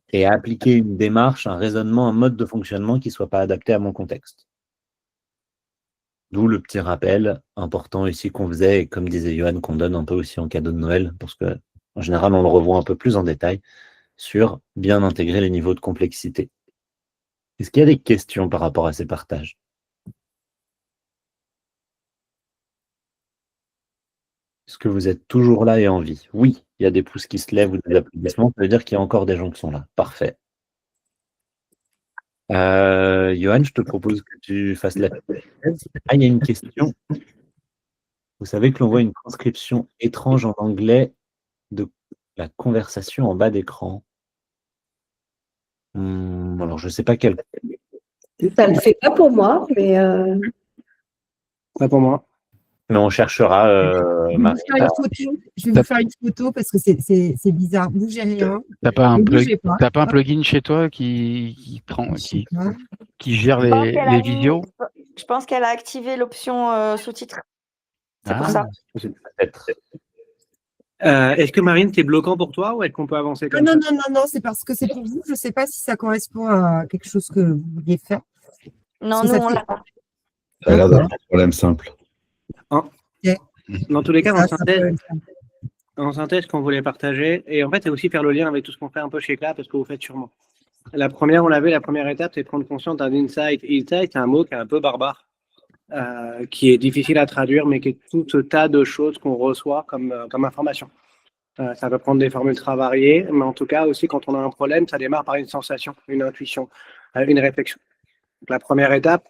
Et à appliquer une démarche, un raisonnement, un mode de fonctionnement qui ne soit pas adapté à mon contexte. D'où le petit rappel important ici qu'on faisait, et comme disait Johan, qu'on donne un peu aussi en cadeau de Noël, parce qu'en général, on le revoit un peu plus en détail, sur bien intégrer les niveaux de complexité. Est-ce qu'il y a des questions par rapport à ces partages? Est-ce que vous êtes toujours là et en vie? Oui, il y a des pouces qui se lèvent ou des applaudissements, ça veut dire qu'il y a encore des gens qui sont là. Parfait. Johan, je te propose que tu fasses la thèse. Il y a une question. Vous savez que l'on voit une transcription étrange en anglais de la conversation en bas d'écran. Alors, je ne sais pas quelle. Ça ne le fait pas pour moi, mais. Pas pour moi. Mais on cherchera, Je vais vous Marie. faire une photo. Je vais vous faire une photo parce que c'est bizarre. Bougez rien. T'as pas un Ne bougez pas. t'as pas un plugin chez toi qui gère Je pense les qu'elle a visios? Je pense qu'elle a activé l'option sous-titres. C'est pour Ah. ça. Peut-être. Est-ce que Marine, c'est bloquant pour toi ou est-ce qu'on peut avancer comme Non, ça? non, non, non, c'est parce que c'est pour vous. Je ne sais pas si ça correspond à quelque chose que vous vouliez faire. Non, Parce que nous, ça on fait- l'a pas. Ça a l'air d'être un problème simple. Dans tous les cas, Ça, ça peut être- en synthèse qu'on voulait partager, et en fait, c'est aussi faire le lien avec tout ce qu'on fait un peu chez CLA, parce que vous faites sûrement. La première étape, c'est prendre conscience d'un insight. Insight, c'est un mot qui est un peu barbare, qui est difficile à traduire, mais qui est tout ce tas de choses qu'on reçoit comme information. Ça peut prendre des formules très variées, mais en tout cas aussi, quand on a un problème, ça démarre par une sensation, une intuition, une réflexion. Donc, la première étape,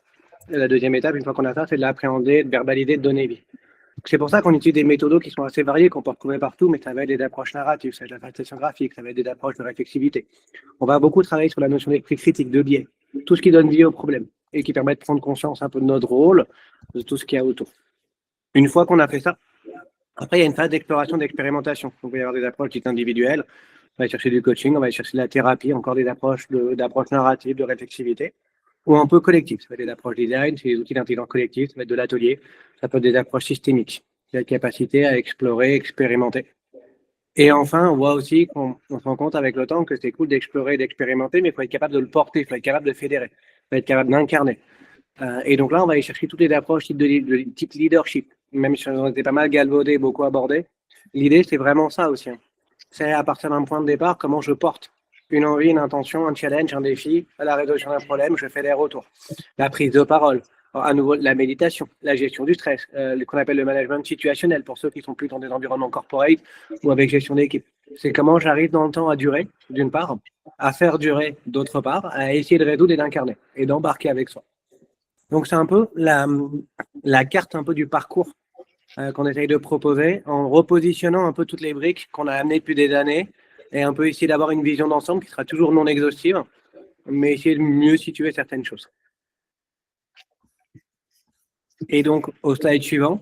et la deuxième étape, une fois qu'on a ça, c'est de l'appréhender, de verbaliser, de donner vie. C'est pour ça qu'on utilise des méthodos qui sont assez variés, qu'on peut retrouver partout, mais ça va être des approches narratives, ça va être la facilitation graphique, ça va être des approches de réflexivité. On va beaucoup travailler sur la notion d'esprit critique, de biais, tout ce qui donne vie au problème et qui permet de prendre conscience un peu de notre rôle, de tout ce qu'il y a autour. Une fois qu'on a fait ça, après, il y a une phase d'exploration, d'expérimentation. On va y avoir des approches dites individuelles, on va aller chercher du coaching, on va aller chercher de la thérapie, encore des approches d'approches narratives, de réflexivité, ou un peu collectives. Ça va être des approches design, c'est des outils d'intelligence collective, ça va être de l'atelier, ça peut être des approches systémiques, c'est la capacité à explorer, expérimenter. Et enfin, on voit aussi qu'on se rend compte avec le temps que c'est cool d'explorer, d'expérimenter, mais il faut être capable de le porter, il faut être capable de fédérer, il faut être capable d'incarner. Et donc là, on va aller chercher toutes les approches de type leadership, même si on était pas mal galvaudé, beaucoup abordé. L'idée, c'est vraiment ça aussi. C'est à partir d'un point de départ, comment je porte une envie, une intention, un challenge, un défi, à la résolution d'un problème, je fais des retours. La prise de parole, à nouveau la méditation, la gestion du stress, ce qu'on appelle le management situationnel pour ceux qui sont plus dans des environnements corporate ou avec gestion d'équipe. C'est comment j'arrive dans le temps à durer, d'une part, à faire durer, d'autre part, à essayer de résoudre et d'incarner et d'embarquer avec soi. Donc c'est un peu la carte un peu du parcours qu'on essaye de proposer en repositionnant un peu toutes les briques qu'on a amenées depuis des années et un peu essayer d'avoir une vision d'ensemble qui sera toujours non exhaustive, mais essayer de mieux situer certaines choses. Et donc au slide suivant,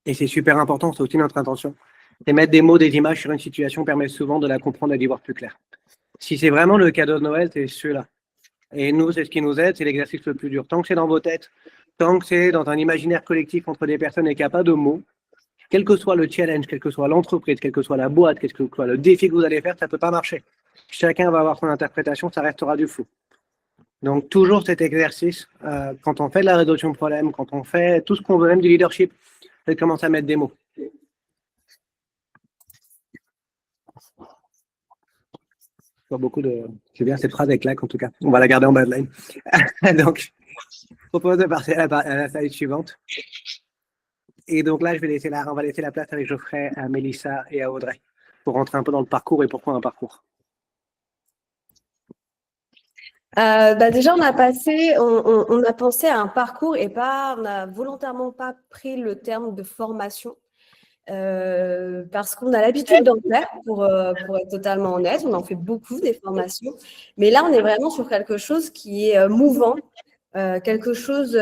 et c'est super important, c'est aussi notre intention, c'est mettre des mots, des images sur une situation permet souvent de la comprendre et d'y voir plus clair. Si c'est vraiment le cadeau de Noël, c'est celui-là. Et nous, c'est ce qui nous aide, c'est l'exercice le plus dur. Tant que c'est dans vos têtes, tant que c'est dans un imaginaire collectif entre des personnes et qu'il n'y a pas de mots, quel que soit le challenge, quelle que soit l'entreprise, quelle que soit la boîte, quel que soit le défi que vous allez faire, ça ne peut pas marcher. Chacun va avoir son interprétation, ça restera du flou. Donc toujours cet exercice, quand on fait de la résolution de problème, quand on fait tout ce qu'on veut, même du leadership, c'est de commencer à mettre des mots. C'est bien cette phrase avec claque en tout cas. On va la garder en bas de line. Donc, je propose de passer à la slide suivante. Et donc là, on va laisser la place avec Geoffrey, à Mélissa et à Audrey pour rentrer un peu dans le parcours et pourquoi un parcours. Déjà, on a pensé à un parcours et on n'a volontairement pas pris le terme de formation. Parce qu'on a l'habitude d'en faire, pour être totalement honnête, on en fait beaucoup des formations, mais là on est vraiment sur quelque chose qui est mouvant, quelque chose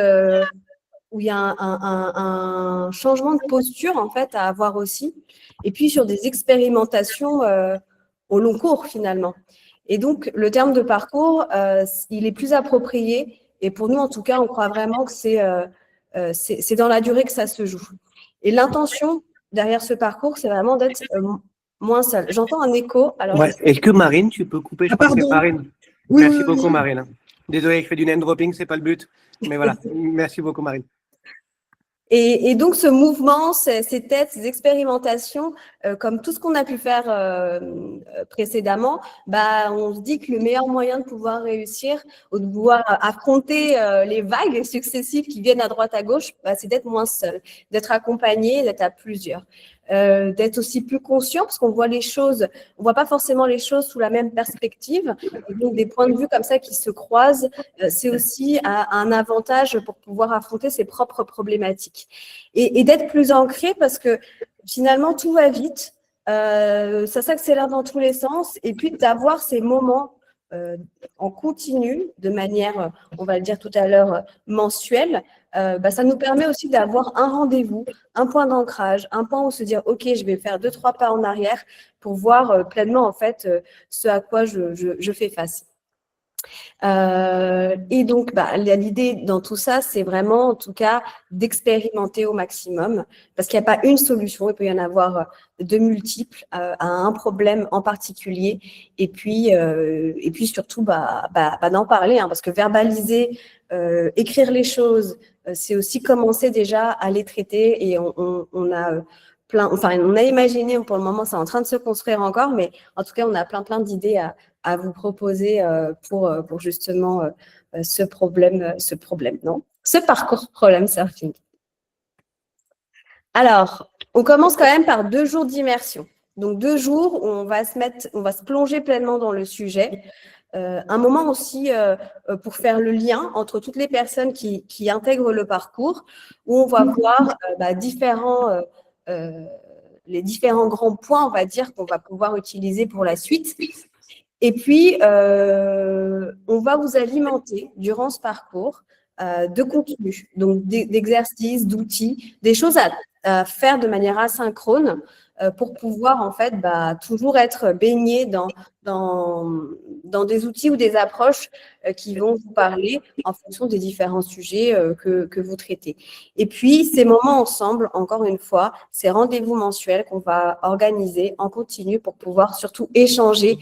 où il y a un changement de posture en fait à avoir aussi, et puis sur des expérimentations au long cours finalement. Et donc le terme de parcours, il est plus approprié, et pour nous en tout cas, on croit vraiment que c'est dans la durée que ça se joue. Et l'intention derrière ce parcours, c'est vraiment d'être moins seul. J'entends un écho. Alors ouais. Est-ce que Marine, tu peux couper? Je crois que c'est Marine. Oui, Merci oui, beaucoup, oui. Marine. Désolé, je fais du name dropping, c'est pas le but. Mais voilà, merci beaucoup, Marine. Et donc, ce mouvement, ces têtes, ces expérimentations, comme tout ce qu'on a pu faire précédemment, on se dit que le meilleur moyen de pouvoir réussir ou de pouvoir affronter les vagues successives qui viennent à droite, à gauche, c'est d'être moins seul, d'être accompagné, d'être à plusieurs. D'être aussi plus conscient, parce qu'on voit les choses, on voit pas forcément les choses sous la même perspective. Et donc, des points de vue comme ça qui se croisent, c'est aussi un avantage pour pouvoir affronter ses propres problématiques. Et d'être plus ancré, parce que finalement, tout va vite, ça s'accélère dans tous les sens, et puis d'avoir ces moments en continu, de manière, on va le dire tout à l'heure, mensuelle, ça nous permet aussi d'avoir un rendez-vous, un point d'ancrage, un point où se dire, OK, je vais faire 2-3 pas en arrière pour voir pleinement, en fait, ce à quoi je fais face. Et donc, l'idée dans tout ça, c'est vraiment, en tout cas, d'expérimenter au maximum, parce qu'il n'y a pas une solution, il peut y en avoir de multiples à un problème en particulier, et puis surtout, d'en parler, parce que verbaliser, écrire les choses, c'est aussi commencer déjà à les traiter, et on a on a imaginé, pour le moment, c'est en train de se construire encore, mais en tout cas, on a plein d'idées à vous proposer pour justement ce parcours problème surfing. Alors, on commence quand même par 2 jours d'immersion. Donc 2 jours où on va se plonger pleinement dans le sujet. Un moment aussi pour faire le lien entre toutes les personnes qui intègrent le parcours, où on va voir les différents grands points, on va dire, qu'on va pouvoir utiliser pour la suite. Et puis, on va vous alimenter durant ce parcours de contenu, donc d'exercices, d'outils, des choses à faire de manière asynchrone pour pouvoir en fait toujours être baigné dans des outils ou des approches qui vont vous parler en fonction des différents sujets que vous traitez. Et puis, ces moments ensemble, encore une fois, ces rendez-vous mensuels qu'on va organiser en continu pour pouvoir surtout échanger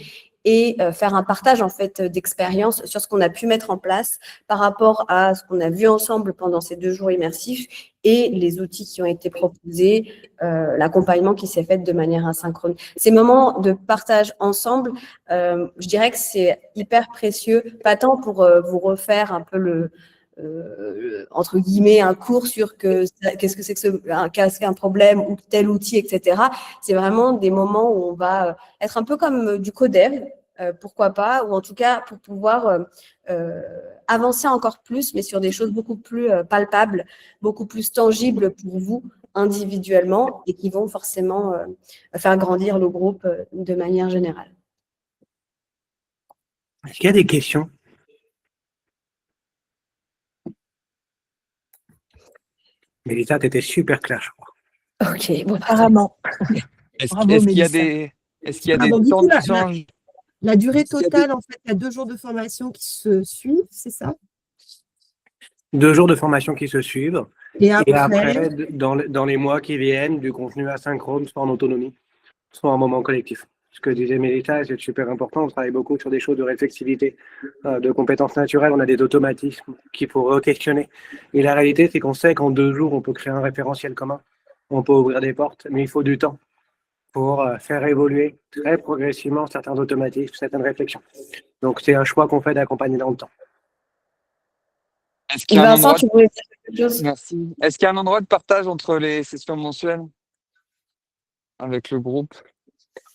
et faire un partage en fait d'expérience sur ce qu'on a pu mettre en place par rapport à ce qu'on a vu ensemble pendant ces 2 jours immersifs et les outils qui ont été proposés, l'accompagnement qui s'est fait de manière asynchrone. Ces moments de partage ensemble, je dirais que c'est hyper précieux, pas tant pour vous refaire un peu entre guillemets, un cours sur qu'est-ce que c'est que qu'un problème ou tel outil, etc. C'est vraiment des moments où on va être un peu comme du codev, pourquoi pas, ou en tout cas pour pouvoir avancer encore plus, mais sur des choses beaucoup plus palpables, beaucoup plus tangibles pour vous individuellement et qui vont forcément faire grandir le groupe de manière générale. Est-ce qu'il y a des questions? Mélissa, tu étais super claire, je crois. Ok, bon, Apparemment. Bravo, Est-ce qu'il y a Mélissa. des Donc, du temps coup, de change? la durée Est-ce qu'il y a totale, en fait, il y a 2 jours de formation qui se suivent, c'est ça? 2 jours de formation qui se suivent. Et Et après, après, dans les mois qui viennent, du contenu asynchrone, soit en autonomie, soit en moment collectif. Ce que disait Mélissa, c'est super important. On travaille beaucoup sur des choses de réflexivité, de compétences naturelles. On a des automatismes qu'il faut re-questionner. Et la réalité, c'est qu'on sait qu'en 2 jours, on peut créer un référentiel commun. On peut ouvrir des portes, mais il faut du temps pour faire évoluer très progressivement certains automatismes, certaines réflexions. Donc, c'est un choix qu'on fait d'accompagner dans le temps. Est-ce qu'il y a un Vincent, endroit tu voulais dire quelque chose? Merci. Est-ce qu'il y a un endroit de partage entre les sessions mensuelles avec le groupe?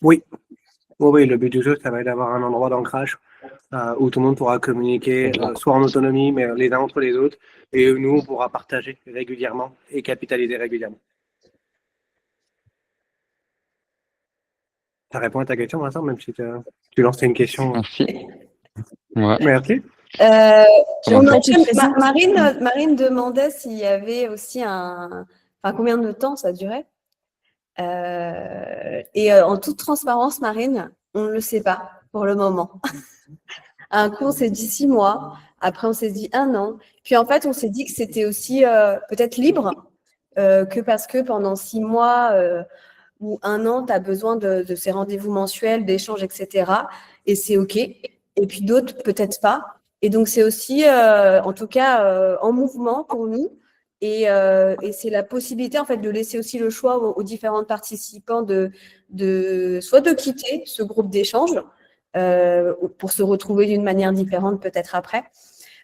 Oui. Oui, le but du jeu, ça va être d'avoir un endroit d'ancrage où tout le monde pourra communiquer, soit en autonomie, mais les uns entre les autres, et nous, on pourra partager régulièrement et capitaliser régulièrement. Ça répond à ta question, Vincent, même si tu lances une question. Merci. Ouais. Merci. Marine demandait s'il y avait aussi combien de temps ça durait. En toute transparence, Marine, on ne le sait pas pour le moment. Un coup, on s'est dit 6 mois. Après, on s'est dit 1 an. Puis, en fait, on s'est dit que c'était aussi peut-être libre que parce que pendant 6 mois ou 1 an, tu as besoin de ces rendez-vous mensuels, d'échanges, etc. Et c'est OK. Et puis, d'autres, peut-être pas. Et donc, c'est aussi, en tout cas, en mouvement pour nous. Et c'est la possibilité, en fait, de laisser aussi le choix aux différents participants soit de quitter ce groupe d'échange pour se retrouver d'une manière différente peut-être après,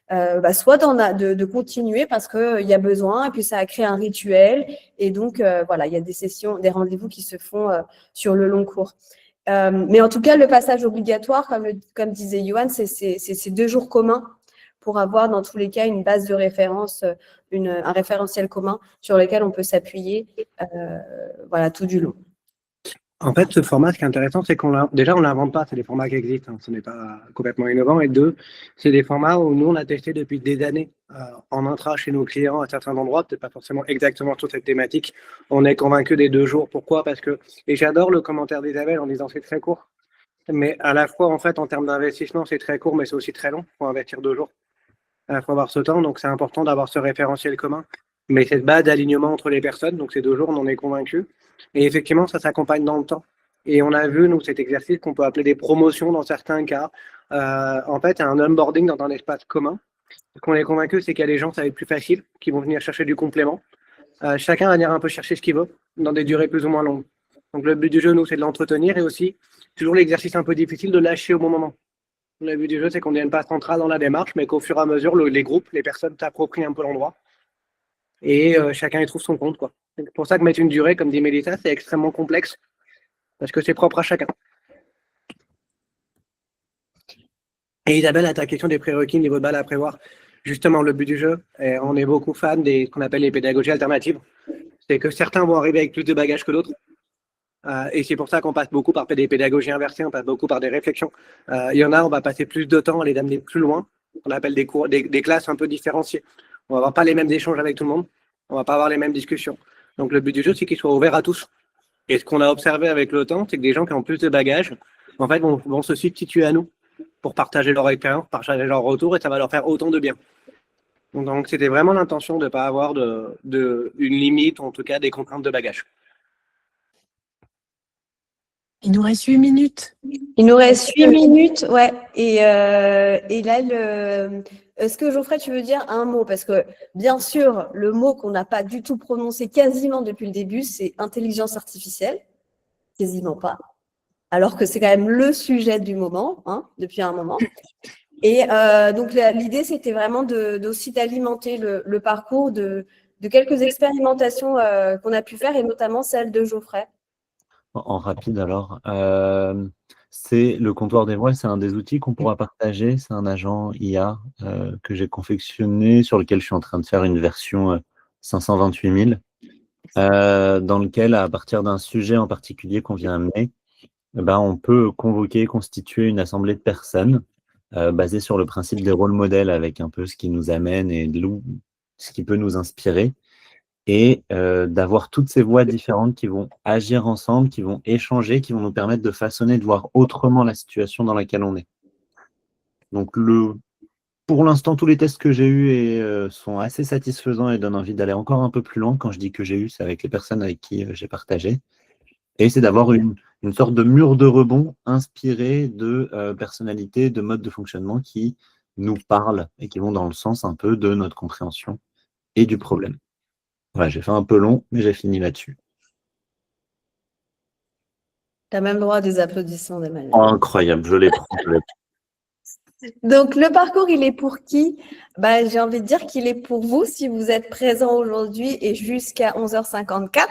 soit de continuer parce qu'il y a besoin et puis ça a créé un rituel. Et donc, voilà, il y a des sessions, des rendez-vous qui se font sur le long cours. Mais en tout cas, le passage obligatoire, comme disait Yoann, c'est ces 2 jours communs pour avoir dans tous les cas une base de référence, un référentiel commun sur lequel on peut s'appuyer tout du long. En fait, ce format, ce qui est intéressant, c'est qu'on l'invente pas, c'est des formats qui existent, hein, ce n'est pas complètement innovant. Et deux, c'est des formats où nous, on a testé depuis des années en intra chez nos clients à certains endroits, peut-être pas forcément exactement sur cette thématique. On est convaincu des 2 jours. Pourquoi? Parce que, et j'adore le commentaire d'Isabelle en disant c'est très court, mais à la fois, en fait, en termes d'investissement, c'est très court, mais c'est aussi très long. Il faut investir 2 jours. Il faut avoir ce temps, donc c'est important d'avoir ce référentiel commun. Mais cette base d'alignement entre les personnes, donc ces 2 jours, on en est convaincu. Et effectivement, ça s'accompagne dans le temps. Et on a vu, nous, cet exercice qu'on peut appeler des promotions dans certains cas. En fait, un onboarding dans un espace commun. Ce qu'on est convaincu, c'est qu'il y a des gens, ça va être plus facile, qui vont venir chercher du complément. Chacun va venir un peu chercher ce qu'il veut, dans des durées plus ou moins longues. Donc le but du jeu, nous, c'est de l'entretenir et aussi, toujours l'exercice un peu difficile de lâcher au bon moment. Le but du jeu, c'est qu'on ne devienne pas central dans la démarche, mais qu'au fur et à mesure, les groupes, les personnes s'approprient un peu l'endroit. Et chacun y trouve son compte, quoi. C'est pour ça que mettre une durée, comme dit Mélissa, c'est extrêmement complexe, parce que c'est propre à chacun. Et Isabelle, à ta question des prérequis niveau de balle à prévoir, justement, le but du jeu, et on est beaucoup fans des qu'on appelle les pédagogies alternatives. C'est que certains vont arriver avec plus de bagages que d'autres. Et c'est pour ça qu'on passe beaucoup par des pédagogies inversées, on passe beaucoup par des réflexions. Il y en a, on va passer plus de temps à les amener plus loin. On appelle des cours, des classes un peu différenciées. On va avoir pas les mêmes échanges avec tout le monde. On va pas avoir les mêmes discussions. Donc le but du jeu, c'est qu'il soit ouvert à tous. Et ce qu'on a observé avec le temps, c'est que des gens qui ont plus de bagages, en fait, vont se substituer à nous pour partager leur expérience, partager leur retour, et ça va leur faire autant de bien. Donc c'était vraiment l'intention de ne pas avoir une limite, ou en tout cas des contraintes de bagages. Il nous reste 8 minutes. Il nous reste 8 minutes, ouais. Et là, est-ce que Geoffrey, tu veux dire un mot? Parce que, bien sûr, le mot qu'on n'a pas du tout prononcé quasiment depuis le début, c'est intelligence artificielle. Quasiment pas. Alors que c'est quand même le sujet du moment, hein, depuis un moment. Et donc, l'idée, c'était vraiment aussi d'alimenter le parcours de quelques expérimentations qu'on a pu faire, et notamment celle de Geoffrey. En rapide alors, c'est le comptoir des voix, c'est un des outils qu'on pourra partager. C'est un agent IA que j'ai confectionné, sur lequel je suis en train de faire une version 528 000, dans lequel, à partir d'un sujet en particulier qu'on vient amener, on peut convoquer, constituer une assemblée de personnes basée sur le principe des rôles modèles, avec un peu ce qui nous amène et ce qui peut nous inspirer. Et d'avoir toutes ces voix différentes qui vont agir ensemble, qui vont échanger, qui vont nous permettre de façonner, de voir autrement la situation dans laquelle on est. Donc, pour l'instant, tous les tests que j'ai eus sont assez satisfaisants et donnent envie d'aller encore un peu plus loin. Quand je dis que j'ai eu, c'est avec les personnes avec qui j'ai partagé. Et c'est d'avoir une sorte de mur de rebond inspiré de personnalités, de modes de fonctionnement qui nous parlent et qui vont dans le sens un peu de notre compréhension et du problème. Ouais, j'ai fait un peu long, mais j'ai fini là-dessus. Tu as même droit à des applaudissements d'Emmanuel. Oh, incroyable, je les prends. Donc, le parcours, il est pour qui? J'ai envie de dire qu'il est pour vous, si vous êtes présent aujourd'hui et jusqu'à 11h54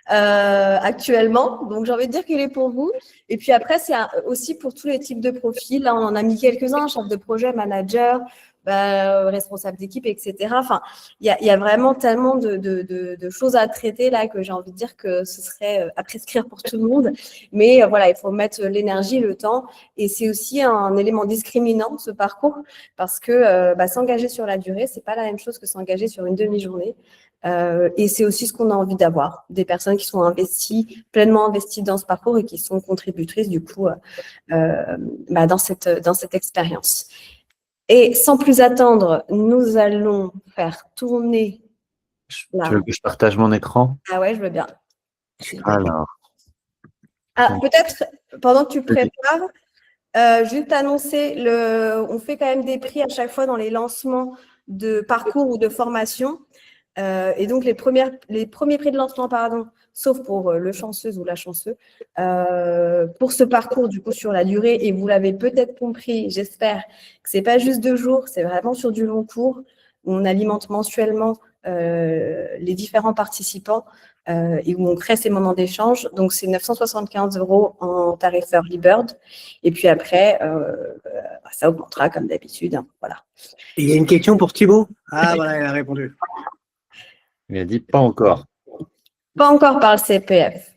actuellement. Donc, j'ai envie de dire qu'il est pour vous. Et puis après, c'est aussi pour tous les types de profils. Là, on en a mis quelques-uns, chef de projet, manager, responsable d'équipe, etc. Enfin, il y a vraiment tellement de choses à traiter là que j'ai envie de dire que ce serait à prescrire pour tout le monde. Mais voilà, il faut mettre l'énergie, le temps. Et c'est aussi un élément discriminant, ce parcours, parce que s'engager sur la durée, c'est pas la même chose que s'engager sur une demi-journée. Et c'est aussi ce qu'on a envie d'avoir, des personnes qui sont investies, pleinement investies dans ce parcours et qui sont contributrices du coup dans cette expérience. Et sans plus attendre, nous allons faire tourner. Là. Tu veux que je partage mon écran? Ah ouais, je veux bien. Alors. Peut-être, pendant que tu prépares, juste annoncer, on fait quand même des prix à chaque fois dans les lancements de parcours ou de formation. Et donc, les premiers prix de lancement, sauf pour le chanceuse ou la chanceuse, pour ce parcours, du coup, sur la durée, et vous l'avez peut-être compris, j'espère, que ce n'est pas juste 2 jours, c'est vraiment sur du long cours, où on alimente mensuellement les différents participants et où on crée ces moments d'échange. Donc, c'est 975 € en tarif Early Bird. Et puis après, ça augmentera comme d'habitude. Hein, voilà. Il y a une question pour Thibaut. Ah, voilà, il a répondu. Il a dit pas encore. Pas encore par le CPF.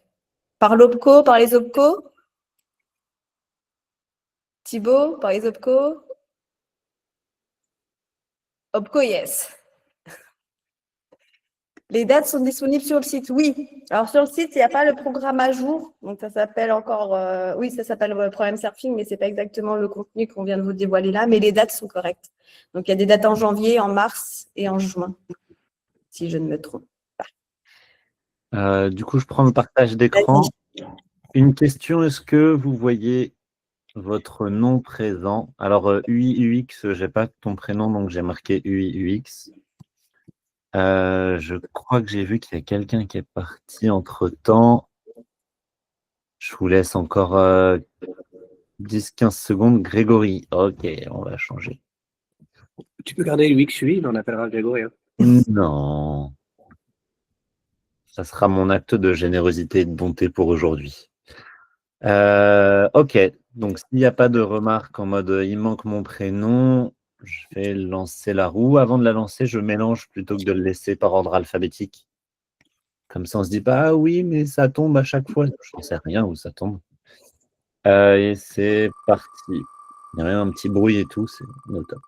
Par l'OPCO, par les OPCO? Thibaut, par les OPCO? OPCO, yes. Les dates sont disponibles sur le site, oui. Alors sur le site, il n'y a pas le programme à jour. Donc ça s'appelle encore, oui, ça s'appelle Problème Surfing, mais ce n'est pas exactement le contenu qu'on vient de vous dévoiler là, mais les dates sont correctes. Donc il y a des dates en janvier, en mars et en juin, si je ne me trompe pas. Du coup, je prends le partage d'écran. Vas-y. Une question, est-ce que vous voyez votre nom présent? Alors, UIUX, je n'ai pas ton prénom, donc j'ai marqué UIUX. Je crois que j'ai vu qu'il y a quelqu'un qui est parti entre-temps. Je vous laisse encore 10-15 secondes. Grégory, ok, on va changer. Tu peux garder l'UX8, mais on appellera Grégory. Hein. Non. Ça sera mon acte de générosité et de bonté pour aujourd'hui. Ok, donc s'il n'y a pas de remarques en mode il manque mon prénom, je vais lancer la roue. Avant de la lancer, je mélange plutôt que de le laisser par ordre alphabétique. Comme ça, on se dit pas, ah oui, mais ça tombe à chaque fois. Je n'en sais rien où ça tombe. Et c'est parti. Il y a même un petit bruit et tout, c'est au top.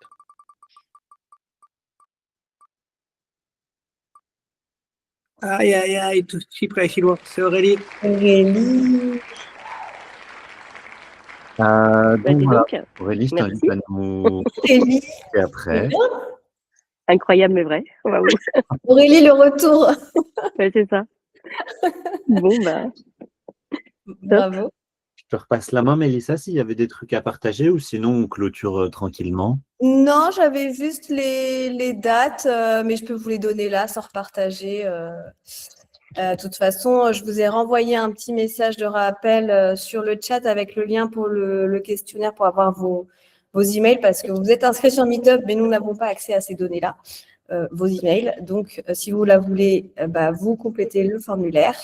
Aïe, aïe, aïe, tout si près, si loin. C'est Aurélie. Aurélie. Donc dis voilà, donc. Aurélie, je t'invite Merci. à nous Aurélie. et après. Incroyable, mais vrai. Waouh. Aurélie, le retour. Ouais, c'est ça. Bon, bah, Bravo. Je te repasse la main, Mélissa, s'il y avait des trucs à partager ou sinon on clôture tranquillement. Non, j'avais juste les dates, mais je peux vous les donner là sans repartager. De toute façon, je vous ai renvoyé un petit message de rappel sur le chat avec le lien pour le questionnaire pour avoir vos emails parce que vous êtes inscrits sur Meetup, mais nous n'avons pas accès à ces données-là, vos emails. Donc, si vous la voulez, vous complétez le formulaire.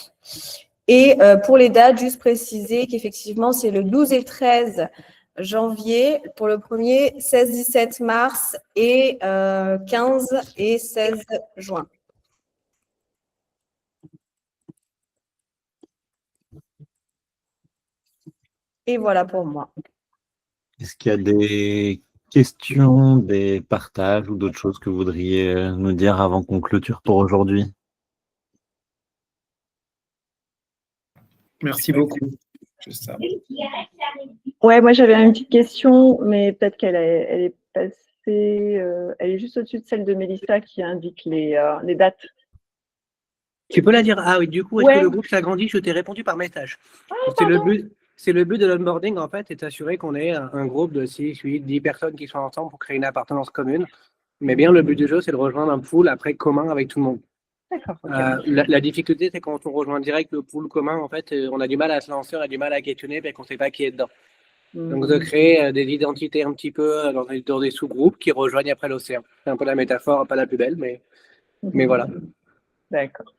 Et pour les dates, juste préciser qu'effectivement, c'est le 12 et 13 janvier pour le premier, 16-17 mars et 15 et 16 juin. Et voilà pour moi. Est-ce qu'il y a des questions, des partages ou d'autres choses que vous voudriez nous dire avant qu'on clôture pour aujourd'hui? Merci beaucoup. Juste ça. Ouais, moi j'avais une petite question, mais peut-être qu'elle est passée, elle est juste au-dessus de celle de Mélissa qui indique les dates. Tu peux la dire? Ah oui, du coup, est-ce Ouais. que le groupe s'agrandit? Je t'ai répondu par message. C'est le but de l'onboarding, en fait, c'est d'assurer qu'on ait un groupe de 6, 8, 10 personnes qui sont ensemble pour créer une appartenance commune. Mais bien, le but du jeu, c'est de rejoindre un pool après commun avec tout le monde. D'accord. ok. La difficulté, c'est quand on rejoint direct le pool commun, en fait, on a du mal à se lancer, on a du mal à questionner, parce qu'on ne sait pas qui est dedans. Donc, de créer des identités un petit peu dans des sous-groupes qui rejoignent après l'océan. C'est un peu la métaphore, pas la plus belle, mais voilà. D'accord.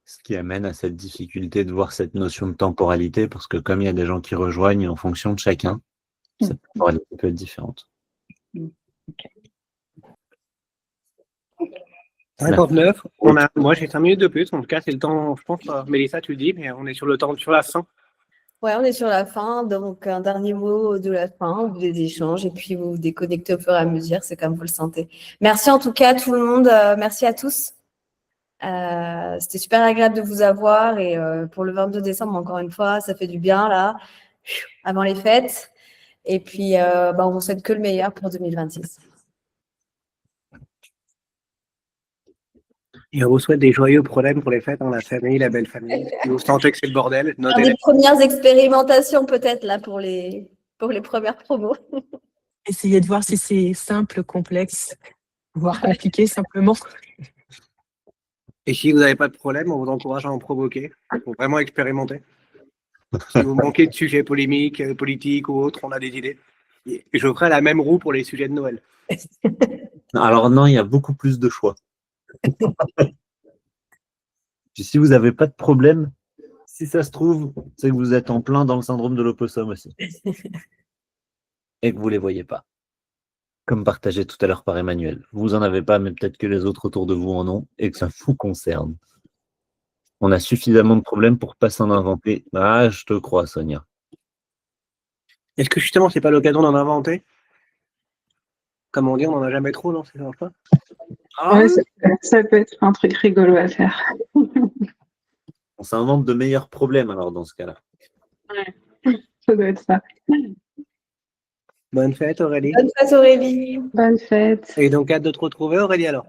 Ce qui amène à cette difficulté de voir cette notion de temporalité, parce que comme il y a des gens qui rejoignent en fonction de chacun, cette temporalité peut être différente. 59, moi j'ai 5 minutes de plus, en tout cas c'est le temps, je pense, Mélissa tu le dis, mais on est sur le temps, sur la fin. Ouais, on est sur la fin, donc un dernier mot de la fin, des échanges, et puis vous vous déconnectez au fur et à mesure, c'est comme vous le sentez. Merci en tout cas tout le monde, merci à tous. C'était super agréable de vous avoir, et pour le 22 décembre, encore une fois, ça fait du bien là, avant les fêtes, et puis on vous souhaite que le meilleur pour 2026. Et on vous souhaite des joyeux problèmes pour les fêtes, la famille, la belle famille. Si vous sentez que c'est le bordel, notez-les. Des premières expérimentations peut-être là pour les premières promos. Essayez de voir si c'est simple, complexe, voire compliqué simplement. Et si vous n'avez pas de problème, on vous encourage à en provoquer, pour vraiment expérimenter. Si vous manquez de sujets polémiques, politiques ou autres, on a des idées. Et je ferai la même roue pour les sujets de Noël. Alors non, il y a beaucoup plus de choix. Puis si vous n'avez pas de problème, si ça se trouve, c'est que vous êtes en plein dans le syndrome de l'opossum aussi. Et que vous ne les voyez pas. Comme partagé tout à l'heure par Emmanuel. Vous n'en avez pas, mais peut-être que les autres autour de vous en ont et que ça vous concerne. On a suffisamment de problèmes pour pas s'en inventer. Ah, je te crois, Sonia. Est-ce que justement, c'est pas l'occasion d'en inventer? Comme on dit, on n'en a jamais trop, non? C'est ça? Ouais, ça peut être un truc rigolo à faire. On s'invente de meilleurs problèmes alors dans ce cas-là. Ouais, ça doit être ça. Bonne fête, Aurélie. Bonne fête, Aurélie. Bonne fête. Et donc, hâte de te retrouver, Aurélie, alors.